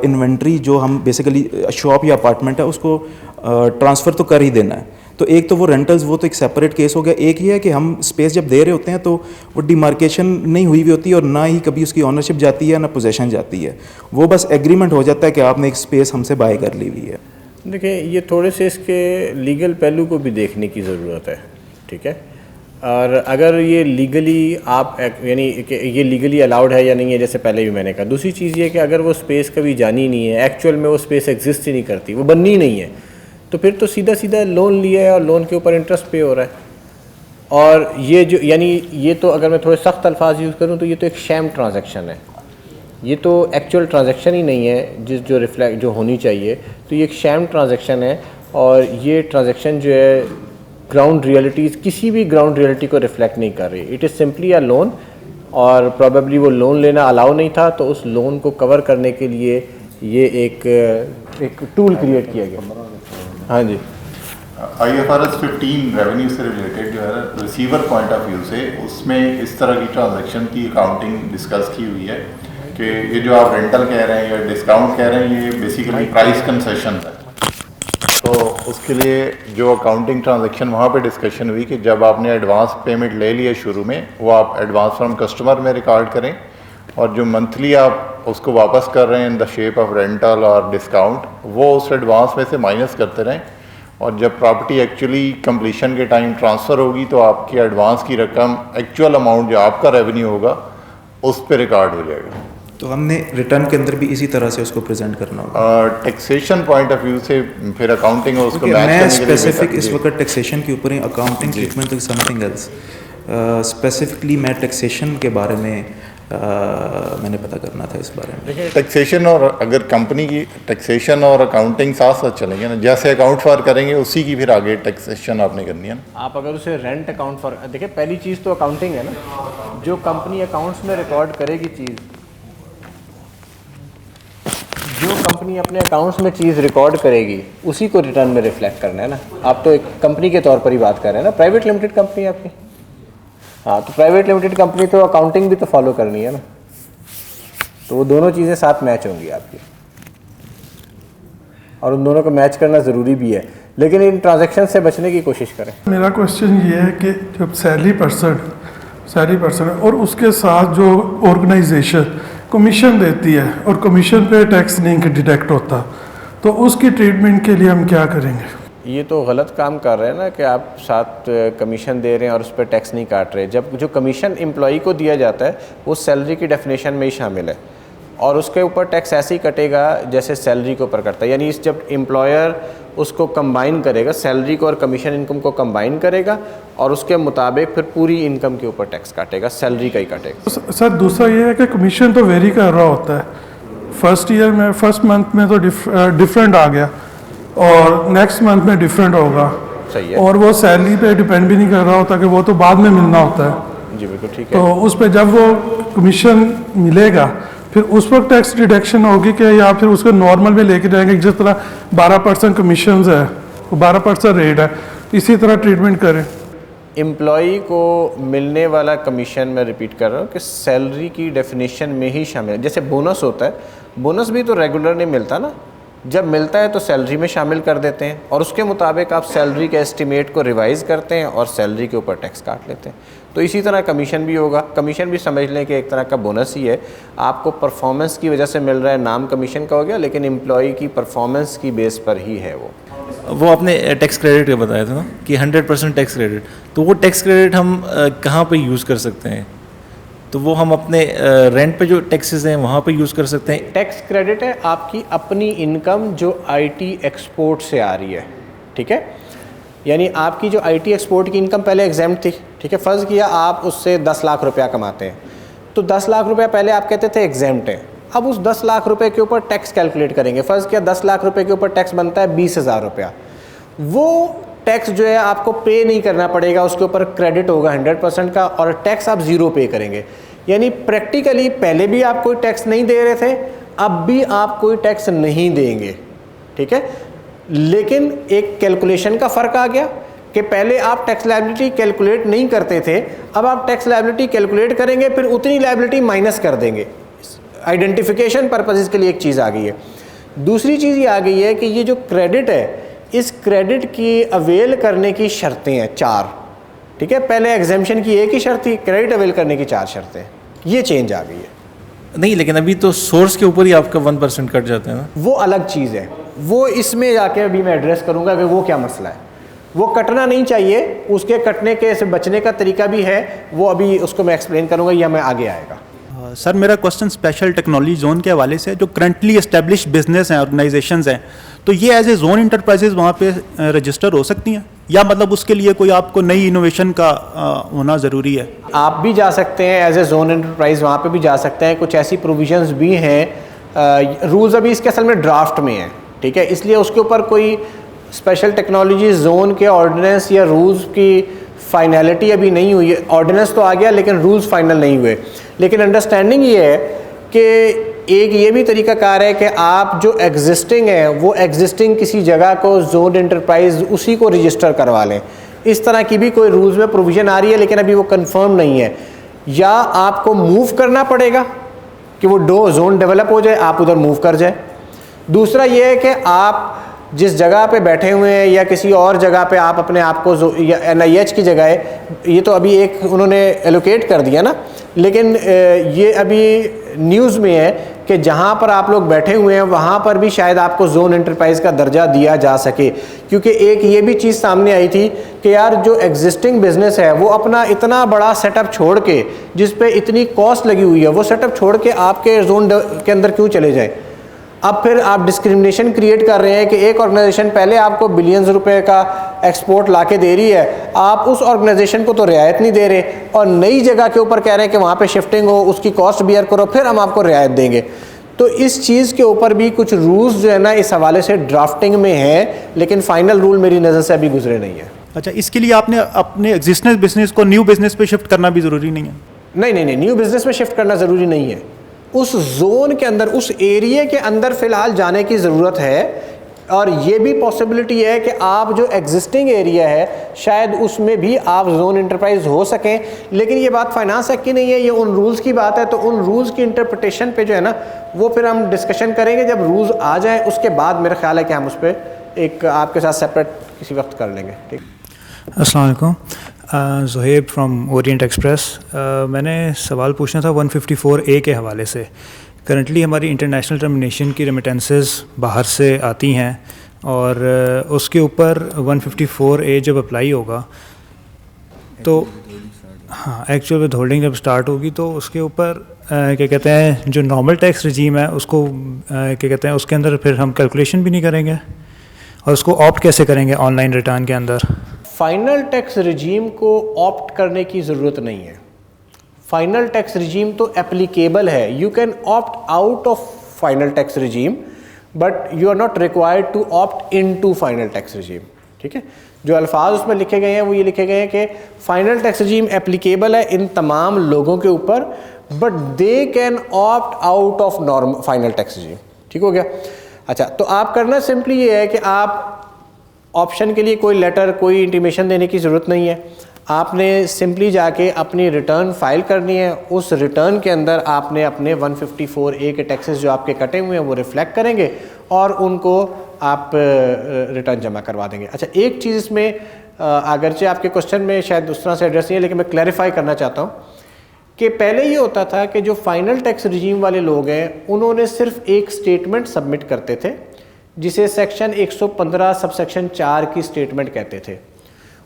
इन्वेंट्री जो हम बेसिकली शॉप या अपार्टमेंट है उसको ट्रांसफ़र तो कर ही देना है, तो एक तो वो रेंटल्स वो तो एक सेपरेट केस हो गया। एक ये है कि हम स्पेस जब दे रहे होते हैं तो वो डिमार्केशन नहीं हुई हुई होती है और ना ही कभी उसकी ऑनरशिप जाती है ना पोजेशन जाती है, वो बस एग्रीमेंट हो जाता है कि आपने एक स्पेस हमसे बाय कर ली हुई है। देखिए ये थोड़े से इसके लीगल पहलू को भी देखने की ज़रूरत है, ठीक है। और अगर ये लीगली आप यानी कि ये लीगली अलाउड है या नहीं है, जैसे पहले भी मैंने कहा। दूसरी चीज़ ये कि अगर वो स्पेस कभी जानी नहीं है, एक्चुअल में वो स्पेस एग्जिस्ट ही नहीं करती, वो बननी नहीं है, तो फिर तो सीधा सीधा लोन लिया है और लोन के ऊपर इंटरेस्ट पे हो रहा है। और ये जो यानी ये तो अगर मैं थोड़े सख्त अल्फाज यूज़ करूँ तो ये तो एक शैम ट्रांजैक्शन है, ये तो एक्चुअल ट्रांजैक्शन ही नहीं है जो रिफ्लेक्ट जो होनी चाहिए। तो ये एक शैम ट्रांजैक्शन है और ये ट्रांजैक्शन जो है ग्राउंड रियलिटीज़ किसी भी ग्राउंड रियलिटी को रिफ्लेक्ट नहीं कर रही। It is simply a loan और प्रॉबेबली वो लोन लेना अलाउ नहीं था, तो उस लोन को कवर करने के लिए ये एक टूल क्रिएट किया गया। हाँ जी, IFRS 15 रेवेन्यू से रिलेटेड जो है रिसीवर पॉइंट ऑफ व्यू से उसमें इस तरह की ट्रांजैक्शन की अकाउंटिंग डिस्कस की हुई है कि ये जो आप रेंटल कह रहे हैं या डिस्काउंट कह रहे हैं ये बेसिकली प्राइस कंसेशन है। तो उसके लिए जो अकाउंटिंग ट्रांजैक्शन वहाँ पे डिस्कशन हुई कि जब आपने एडवांस पेमेंट ले लिया शुरू में, वो आप एडवांस फ्रॉम कस्टमर में रिकॉर्ड करें और जो मंथली आप उसको वापस कर रहे हैं in the shape of rental और डिस्काउंट, वो उस एडवांस में से माइनस करते रहें और जब प्रॉपर्टी एक्चुअली कंप्लीशन के टाइम ट्रांसफ़र होगी तो आपकी एडवांस की रकम एक्चुअल अमाउंट जो आपका रेवेन्यू होगा उस पर रिकॉर्ड हो जाएगा। तो हमने रिटर्न के अंदर भी इसी तरह से उसको प्रेजेंट करना होगा। टैक्सेशन पॉइंट ऑफ व्यू से फिर अकाउंटिंग और उसको मैच मैं करने के लिए स्पेसिफिक इस वक्त टैक्सेशन के ऊपर ही, accounting treatment is something else. Specifically मैं टैक्सेशन के बारे में मैंने पता करना था इस बारे में। टैक्सेशन और अगर कंपनी की टैक्सेशन और अकाउंटिंग साथ साथ चलेंगे ना, जैसे अकाउंट फॉर करेंगे उसी की फिर आगे टैक्सेशन आपने करनी है ना। आप अगर उसे रेंट अकाउंट फॉर देखिए, पहली चीज़ तो अकाउंटिंग है ना, जो कंपनी अकाउंट्स में रिकॉर्ड करेगी चीज़, जो कंपनी अपने अकाउंट्स में चीज़ रिकॉर्ड करेगी उसी को रिटर्न में रिफ्लेक्ट करना है ना। आप तो एक कंपनी के तौर पर ही बात कर रहे हैं ना, प्राइवेट लिमिटेड कंपनी आपकी। हाँ, तो प्राइवेट लिमिटेड कंपनी तो अकाउंटिंग भी तो फॉलो करनी है ना, तो वो दोनों चीज़ें साथ मैच होंगी आपकी और उन दोनों को मैच करना ज़रूरी भी है, लेकिन इन ट्रांजैक्शन से बचने की कोशिश करें। मेरा क्वेश्चन ये है कि जब सैलरी पर्सन है और उसके साथ जो ऑर्गेनाइजेशन कमीशन देती है और कमीशन पे टैक्स नहीं डिडक्ट होता, तो उसकी ट्रीटमेंट के लिए हम क्या करेंगे? ये तो गलत काम कर रहे हैं ना कि आप साथ कमीशन दे रहे हैं और उस पर टैक्स नहीं काट रहे। जब जो कमीशन एम्प्लॉई को दिया जाता है वो सैलरी की डेफिनेशन में ही शामिल है और उसके ऊपर टैक्स ऐसे ही कटेगा जैसे सैलरी के ऊपर कटता है। यानी जब एम्प्लॉयर उसको कंबाइन करेगा, सैलरी को और कमीशन इनकम को कंबाइन करेगा और उसके मुताबिक फिर पूरी इनकम के ऊपर टैक्स काटेगा, सैलरी का ही काटेगा। सर दूसरा ये है कि कमीशन तो वेरी कर रहा होता है, फर्स्ट मंथ में तो डिफरेंट आ गया और नेक्स्ट मंथ में डिफरेंट होगा। सही है। और वो सैलरी पे डिपेंड भी नहीं कर रहा होता कि वो तो बाद में मिलना होता है। जी बिल्कुल ठीक है। तो उस पर जब वो कमीशन मिलेगा फिर उस वक्त टैक्स डिडक्शन होगी कि या फिर उसको नॉर्मल में लेके जाएंगे, जिस तरह 12% कमीशन है, 12% रेट है, इसी तरह ट्रीटमेंट करें। एम्प्लॉई को मिलने वाला कमीशन, मैं रिपीट कर रहा हूँ कि सैलरी की डेफिनेशन में ही शामिल है। जैसे बोनस होता है, बोनस भी तो रेगुलर नहीं मिलता ना, जब मिलता है तो सैलरी में शामिल कर देते हैं और उसके मुताबिक आप सैलरी के एस्टीमेट को रिवाइज़ करते हैं और सैलरी के ऊपर टैक्स काट लेते हैं। तो इसी तरह कमीशन भी होगा। कमीशन भी समझ लें कि एक तरह का बोनस ही है, आपको परफॉर्मेंस की वजह से मिल रहा है, नाम कमीशन का हो गया, लेकिन एम्प्लॉई की परफॉर्मेंस की बेस पर ही है वो आपने टैक्स क्रेडिट का बताया था ना कि 100% टैक्स क्रेडिट, तो वो टैक्स क्रेडिट हम कहाँ पे यूज़ कर सकते हैं? तो वो हम अपने रेंट पे जो टैक्सेस हैं वहाँ पे यूज़ कर सकते हैं। टैक्स क्रेडिट है आपकी अपनी इनकम जो आईटी एक्सपोर्ट से आ रही है, ठीक है। यानी आपकी जो आईटी एक्सपोर्ट की इनकम पहले एग्जाम्प्ट थी, ठीक है। फ़र्ज़ किया आप उससे 10 लाख रुपया कमाते हैं, तो 10 लाख रुपया पहले आप कहते थे एग्जाम्प्ट है। अब उस 10 लाख रुपए के ऊपर टैक्स कैलकुलेट करेंगे। फ़र्ज़ किया 10 लाख रुपए के ऊपर टैक्स बनता है 20,000 रुपया। वो टैक्स जो है आपको पे नहीं करना पड़ेगा, उसके ऊपर क्रेडिट होगा 100% का, और टैक्स आप ज़ीरो पे करेंगे। यानी प्रैक्टिकली पहले भी आप कोई टैक्स नहीं दे रहे थे, अब भी आप कोई टैक्स नहीं देंगे, ठीक है। लेकिन एक कैलकुलेशन का फ़र्क आ गया कि पहले आप टैक्स लायबिलिटी कैलकुलेट नहीं करते थे, अब आप टैक्स लायबिलिटी कैलकुलेट करेंगे, फिर उतनी लायबिलिटी माइनस कर देंगे। आइडेंटिफिकेशन पर्पसेस के लिए एक चीज़ आ गई है। दूसरी चीज़ ये आ गई है कि ये जो क्रेडिट है, इस क्रेडिट की अवेल करने की शर्तें हैं 4, ठीक है। पहले एग्जेम्पशन की एक ही शर्त थी, क्रेडिट अवेल करने की 4 शर्तें, ये चेंज आ गई है। नहीं, लेकिन अभी तो सोर्स के ऊपर ही आपका 1% कट जाता है ना। वो अलग चीज़ है, वो इसमें जाके अभी मैं एड्रेस करूँगा कि वो क्या मसला है। वो कटना नहीं चाहिए, उसके कटने के से बचने का तरीका भी है, वो अभी उसको मैं एक्सप्लेन करूँगा या मैं आगे आएगा। सर मेरा क्वेश्चन स्पेशल टेक्नोलॉजी जोन के हवाले से, जो करंटली एस्टेब्लिश बिजनेस हैं, ऑर्गेनाइजेशंस हैं, तो ये एज ए जोन इंटरप्राइजेज वहाँ पे रजिस्टर हो सकती हैं, या मतलब उसके लिए कोई आपको नई इनोवेशन का होना ज़रूरी है? आप भी जा सकते हैं एज ए जोन इंटरप्राइज, वहाँ पे भी जा सकते हैं। कुछ ऐसी प्रोविजंस भी हैं, रूल्स अभी इसके असल में ड्राफ्ट में हैं, ठीक है, इसलिए उसके ऊपर कोई स्पेशल टेक्नोलॉजी जोन के ऑर्डिनेंस या रूल्स की फाइनलिटी अभी नहीं हुई है। ऑर्डिनेंस तो आ गया लेकिन रूल्स फाइनल नहीं हुए। लेकिन अंडरस्टैंडिंग ये है कि एक ये भी तरीकाकार है कि आप जो एग्जिस्टिंग है वो एग्जिस्टिंग किसी जगह को जोन इंटरप्राइज उसी को रजिस्टर करवा लें। इस तरह की भी कोई रूल्स में प्रोविज़न आ रही है, लेकिन अभी वो कंफर्म नहीं है। या आपको मूव करना पड़ेगा कि वो जोन डेवलप हो जाए, आप उधर मूव कर जाए। दूसरा ये है कि आप जिस जगह पे बैठे हुए हैं या किसी और जगह पे आप अपने आप को या NIH की जगह है, ये तो अभी एक उन्होंने एलोकेट कर दिया ना, लेकिन ये अभी न्यूज़ में है कि जहाँ पर आप लोग बैठे हुए हैं वहाँ पर भी शायद आपको जोन एंटरप्राइज का दर्जा दिया जा सके। क्योंकि एक ये भी चीज़ सामने आई थी कि यार जो एग्जिस्टिंग बिजनेस है वो अपना इतना बड़ा सेटअप छोड़ के, जिस पे इतनी कॉस्ट लगी हुई है, वो सेटअप छोड़ के आपके जोन के अंदर क्यों चले जाए। अब फिर आप डिस्क्रिमिनेशन क्रिएट कर रहे हैं कि एक ऑर्गेनाइजेशन पहले आपको बिलियंस रुपए का एक्सपोर्ट लाके दे रही है, आप उस ऑर्गेनाइजेशन को तो रियायत नहीं दे रहे और नई जगह के ऊपर कह रहे हैं कि वहाँ पे शिफ्टिंग हो, उसकी कॉस्ट बियर करो, फिर हम आपको रियायत देंगे। तो इस चीज़ के ऊपर भी कुछ रूल्स जो है ना इस हवाले से ड्राफ्टिंग में है, लेकिन फाइनल रूल मेरी नज़र से अभी गुजरे नहीं है। अच्छा, इसके लिए आपने अपने एग्जिस्टिंग बिजनेस को न्यू बिजनेस पे शिफ्ट करना भी ज़रूरी नहीं है? नहीं, न्यू बिजनेस में शिफ्ट करना ज़रूरी नहीं है। उस जोन के अंदर, उस एरिया के अंदर फ़िलहाल जाने की ज़रूरत है। और ये भी पॉसिबिलिटी है कि आप जो एग्जिस्टिंग एरिया है शायद उसमें भी आप जोन इंटरप्राइज हो सकें। लेकिन ये बात फाइनेंस एक्ट की नहीं है, ये उन रूल्स की बात है। तो उन रूल्स की इंटरप्रिटेशन पे जो है ना वो फिर हम डिस्कशन करेंगे जब रूल्स आ जाएं, उसके बाद मेरा ख्याल है कि हम उस पर एक आपके साथ सेपरेट किसी वक्त कर लेंगे। ठीक, अस्सलाम वालेकुम, ज़ुहैब फ्रॉम ओरिएंट एक्सप्रेस। मैंने सवाल पूछना था 154A के हवाले से। करंटली हमारी इंटरनेशनल टर्मिनेशन की रेमिटेंसेस बाहर से आती हैं और उसके ऊपर 154A जब अप्लाई होगा तो हाँ, एक्चुअल विद होल्डिंग जब स्टार्ट होगी तो उसके ऊपर क्या कहते हैं जो नॉर्मल टैक्स रिजीम है उसको क्या कहते हैं उसके अंदर फिर हम कैलकुलेशन भी नहीं करेंगे और उसको ऑप्ट कैसे करेंगे ऑनलाइन रिटर्न के अंदर? फाइनल टैक्स रिजीम को ऑप्ट करने की ज़रूरत नहीं है। फाइनल टैक्स रिजीम तो एप्लीकेबल है। You can opt out of final tax regime but you are not required to opt in to final tax regime. ठीक है, जो अल्फाज उसमें लिखे गए हैं वो ये लिखे गए हैं कि फाइनल टैक्स रिजीम एप्लीकेबल है इन तमाम लोगों के ऊपर, but they can opt out of normal final tax regime. ठीक हो गया? अच्छा, तो आप करना सिंपली ये है कि आप ऑप्शन के लिए कोई लेटर, कोई इंटीमेशन देने की ज़रूरत नहीं है। आपने सिंपली जाके अपनी रिटर्न फाइल करनी है। उस रिटर्न के अंदर आपने अपने 154A के टैक्सेस जो आपके कटे हुए हैं वो रिफ्लेक्ट करेंगे और उनको आप रिटर्न जमा करवा देंगे। अच्छा, एक चीज़ इसमें अगरचे आपके क्वेश्चन में शायद उस तरह से एड्रेस नहीं है, लेकिन मैं क्लैरिफाई करना चाहता हूँ कि पहले ये होता था कि जो फाइनल टैक्स रिजीम वाले लोग हैं उन्होंने सिर्फ एक स्टेटमेंट सबमिट करते थे जिसे सेक्शन 115 सबसेक्शन 4 की स्टेटमेंट कहते थे।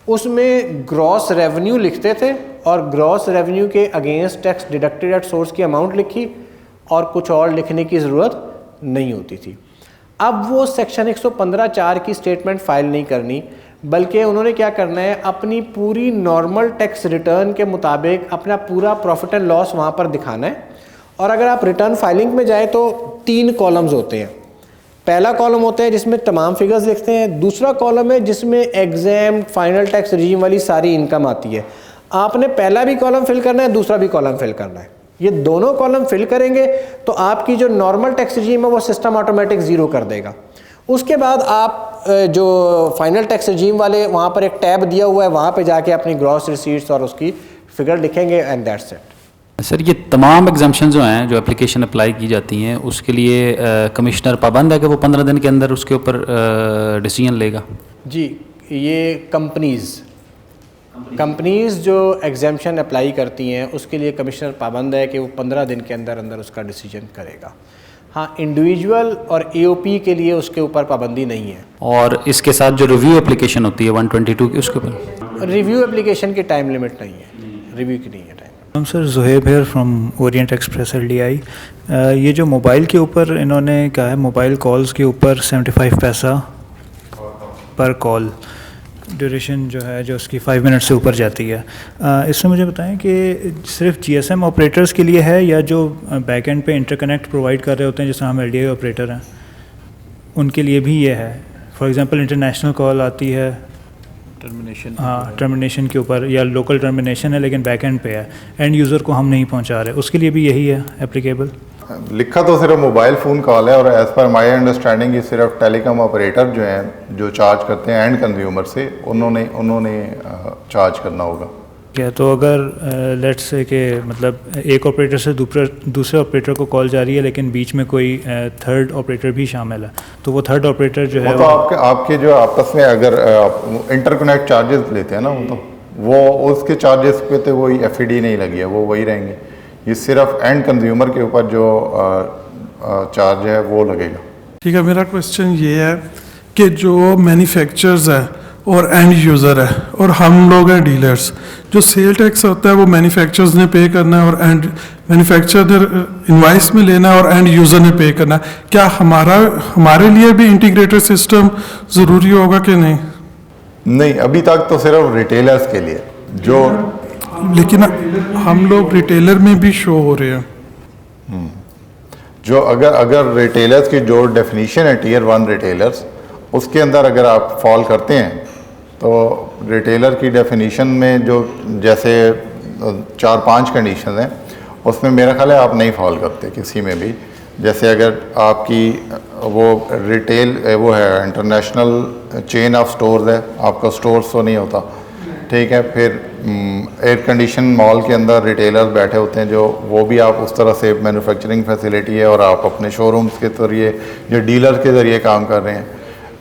उसमें ग्रॉस रेवेन्यू लिखते थे और ग्रॉस रेवेन्यू के against tax deducted at source की अमाउंट लिखी और कुछ और लिखने की ज़रूरत नहीं होती थी। अब वो सेक्शन 115(4) की स्टेटमेंट फाइल नहीं करनी, बल्कि उन्होंने क्या करना है, अपनी पूरी नॉर्मल टैक्स रिटर्न के मुताबिक अपना पूरा प्रॉफिट एंड लॉस वहाँ पर दिखाना है। और अगर आप रिटर्न फाइलिंग में जाए तो 3 कॉलम्स होते हैं। पहला कॉलम होता है जिसमें तमाम फिगर्स लिखते हैं, दूसरा कॉलम है जिसमें एग्जाम फाइनल टैक्स रजीम वाली सारी इनकम आती है। आपने पहला भी कॉलम फिल करना है, दूसरा भी कॉलम फिल करना है। ये दोनों कॉलम फिल करेंगे तो आपकी जो नॉर्मल टैक्स रजीम है वो सिस्टम ऑटोमेटिक ज़ीरो कर देगा। उसके बाद आप जो फाइनल टैक्स रजीम वाले वहाँ पर एक टैब दिया हुआ है, वहाँ पे जाके अपनी ग्रॉस रिसीट्स और उसकी फिगर लिखेंगे एंड दैट्स इट। सर ये तमाम एग्जाम्पशन जो हैं जो एप्लीकेशन अप्लाई की जाती हैं उसके लिए कमिश्नर पाबंद है कि वो 15 दिन के अंदर उसके ऊपर डिसीजन लेगा? जी, ये कंपनीज़ जो एग्जाम्पशन अप्लाई करती हैं उसके लिए कमिश्नर पाबंद है कि वो 15 दिन के अंदर अंदर उसका डिसीजन करेगा। हाँ, इंडिविजुअल और एओपी के लिए उसके ऊपर पाबंदी नहीं है। और इसके साथ जो रिव्यू एप्लीकेशन होती है 122 की, उसके ऊपर रिव्यू एप्लीकेशन की टाइम लिमिट नहीं है, रिव्यू की नहीं है time. Sir Zuhaib here from Orient Express LDI। ये जो मोबाइल के ऊपर इन्होंने कहा है, मोबाइल कॉल्स के ऊपर 75 पैसा पर कॉल, ड्यूरेशन जो है जो उसकी 5 मिनट से ऊपर जाती है। इसमें मुझे बताएं कि सिर्फ GSM ऑपरेटर्स के लिए है या जो बैक एंड पे इंटरकनेक्ट प्रोवाइड कर रहे होते हैं, जैसे हम LDI ऑपरेटर हैं, उनके लिए भी ये है? फॉर एग्जांपल इंटरनेशनल कॉल आती है टर्मिनेशन, हाँ टर्मिनेशन के ऊपर, या लोकल टर्मिनेशन है लेकिन बैक एंड पे है, एंड यूज़र को हम नहीं पहुंचा रहे, उसके लिए भी यही है एप्लीकेबल? लिखा तो सिर्फ मोबाइल फ़ोन कॉल है और एज़ पर माई अंडरस्टैंडिंग ये सिर्फ टेलीकॉम ऑपरेटर जो हैं जो चार्ज करते हैं एंड कंज्यूमर से, उन्होंने चार्ज करना होगा क्या? तो अगर लेट्स से कि मतलब एक ऑपरेटर से दूसरे ऑपरेटर को कॉल जा रही है लेकिन बीच में कोई थर्ड ऑपरेटर भी शामिल है, तो वो थर्ड ऑपरेटर जो है वो तो आपके जो आपस में अगर इंटरकनेक्ट चार्जेस लेते हैं ना, वो उसके चार्जेस पे तो वही FED नहीं लगी है, वो वही रहेंगे। ये सिर्फ एंड कंज्यूमर के ऊपर जो चार्ज है वो लगेगा। ठीक है, मेरा क्वेश्चन ये है कि जो मैन्युफैक्चरर्स है और एंड यूज़र है और हम लोग हैं डीलर्स, जो सेल टैक्स होता है वो मैन्युफैक्चरर्स ने पे करना है और एंड मैन्युफैक्चरर ने इनवाइस में लेना है और एंड यूज़र ने पे करना है। क्या हमारे लिए भी इंटीग्रेटेड सिस्टम ज़रूरी होगा कि नहीं? नहीं, अभी तक तो सिर्फ रिटेलर्स के लिए जो, लेकिन हम लोग रिटेलर में भी शो हो रहे हैं। जो अगर रिटेलर्स की जो डेफिनेशन है Tier 1 रिटेलर्स, उसके अंदर अगर आप फॉल करते हैं तो रिटेलर की डेफिनेशन में जो जैसे 4-5 कंडीशन हैं उसमें मेरा ख्याल है आप नहीं फॉल करते किसी में भी। जैसे अगर आपकी वो रिटेल वो है इंटरनेशनल चेन ऑफ स्टोर्स है, आपका स्टोर्स तो नहीं होता, ठीक है। फिर एयर कंडीशन मॉल के अंदर रिटेलर्स बैठे होते हैं, जो वो भी आप उस तरह से मैन्युफैक्चरिंग फैसिलिटी है और आप अपने शोरूम्स के ज़रिए जो डीलर के ज़रिए काम कर रहे हैं।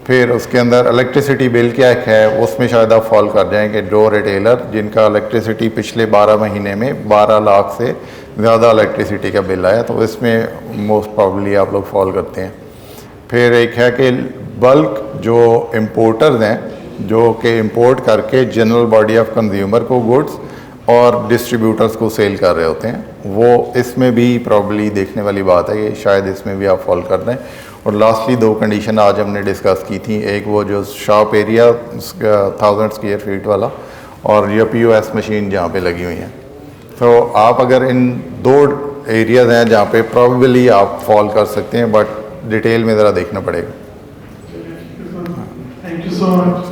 फिर उसके अंदर इलेक्ट्रिसिटी बिल क्या है, उसमें शायद आप फॉल कर जाएं कि जो रिटेलर जिनका इलेक्ट्रिसिटी पिछले 12 महीने में 12 लाख से ज़्यादा इलेक्ट्रिसिटी का बिल आया, तो इसमें मोस्ट प्रॉब्ली आप लोग फॉल करते हैं। फिर एक है कि बल्क जो इम्पोर्टर्स हैं जो कि इंपोर्ट करके जनरल बॉडी ऑफ कंज्यूमर को गुड्स और डिस्ट्रीब्यूटर्स को सेल कर रहे होते हैं, वो इसमें भी प्रॉब्ली देखने वाली बात है कि शायद इसमें भी आप फॉल कर रहे हैं। और लास्टली 2 कंडीशन आज हमने डिस्कस की थी, एक वो जो शॉप एरिया 1000 स्क्वायर फीट वाला और ये POS मशीन जहाँ पे लगी हुई हैं। तो आप अगर इन 2 एरियाज़ हैं जहाँ पे प्रॉबेबली आप फॉल कर सकते हैं, बट डिटेल में ज़रा देखना पड़ेगा। Thank you so much.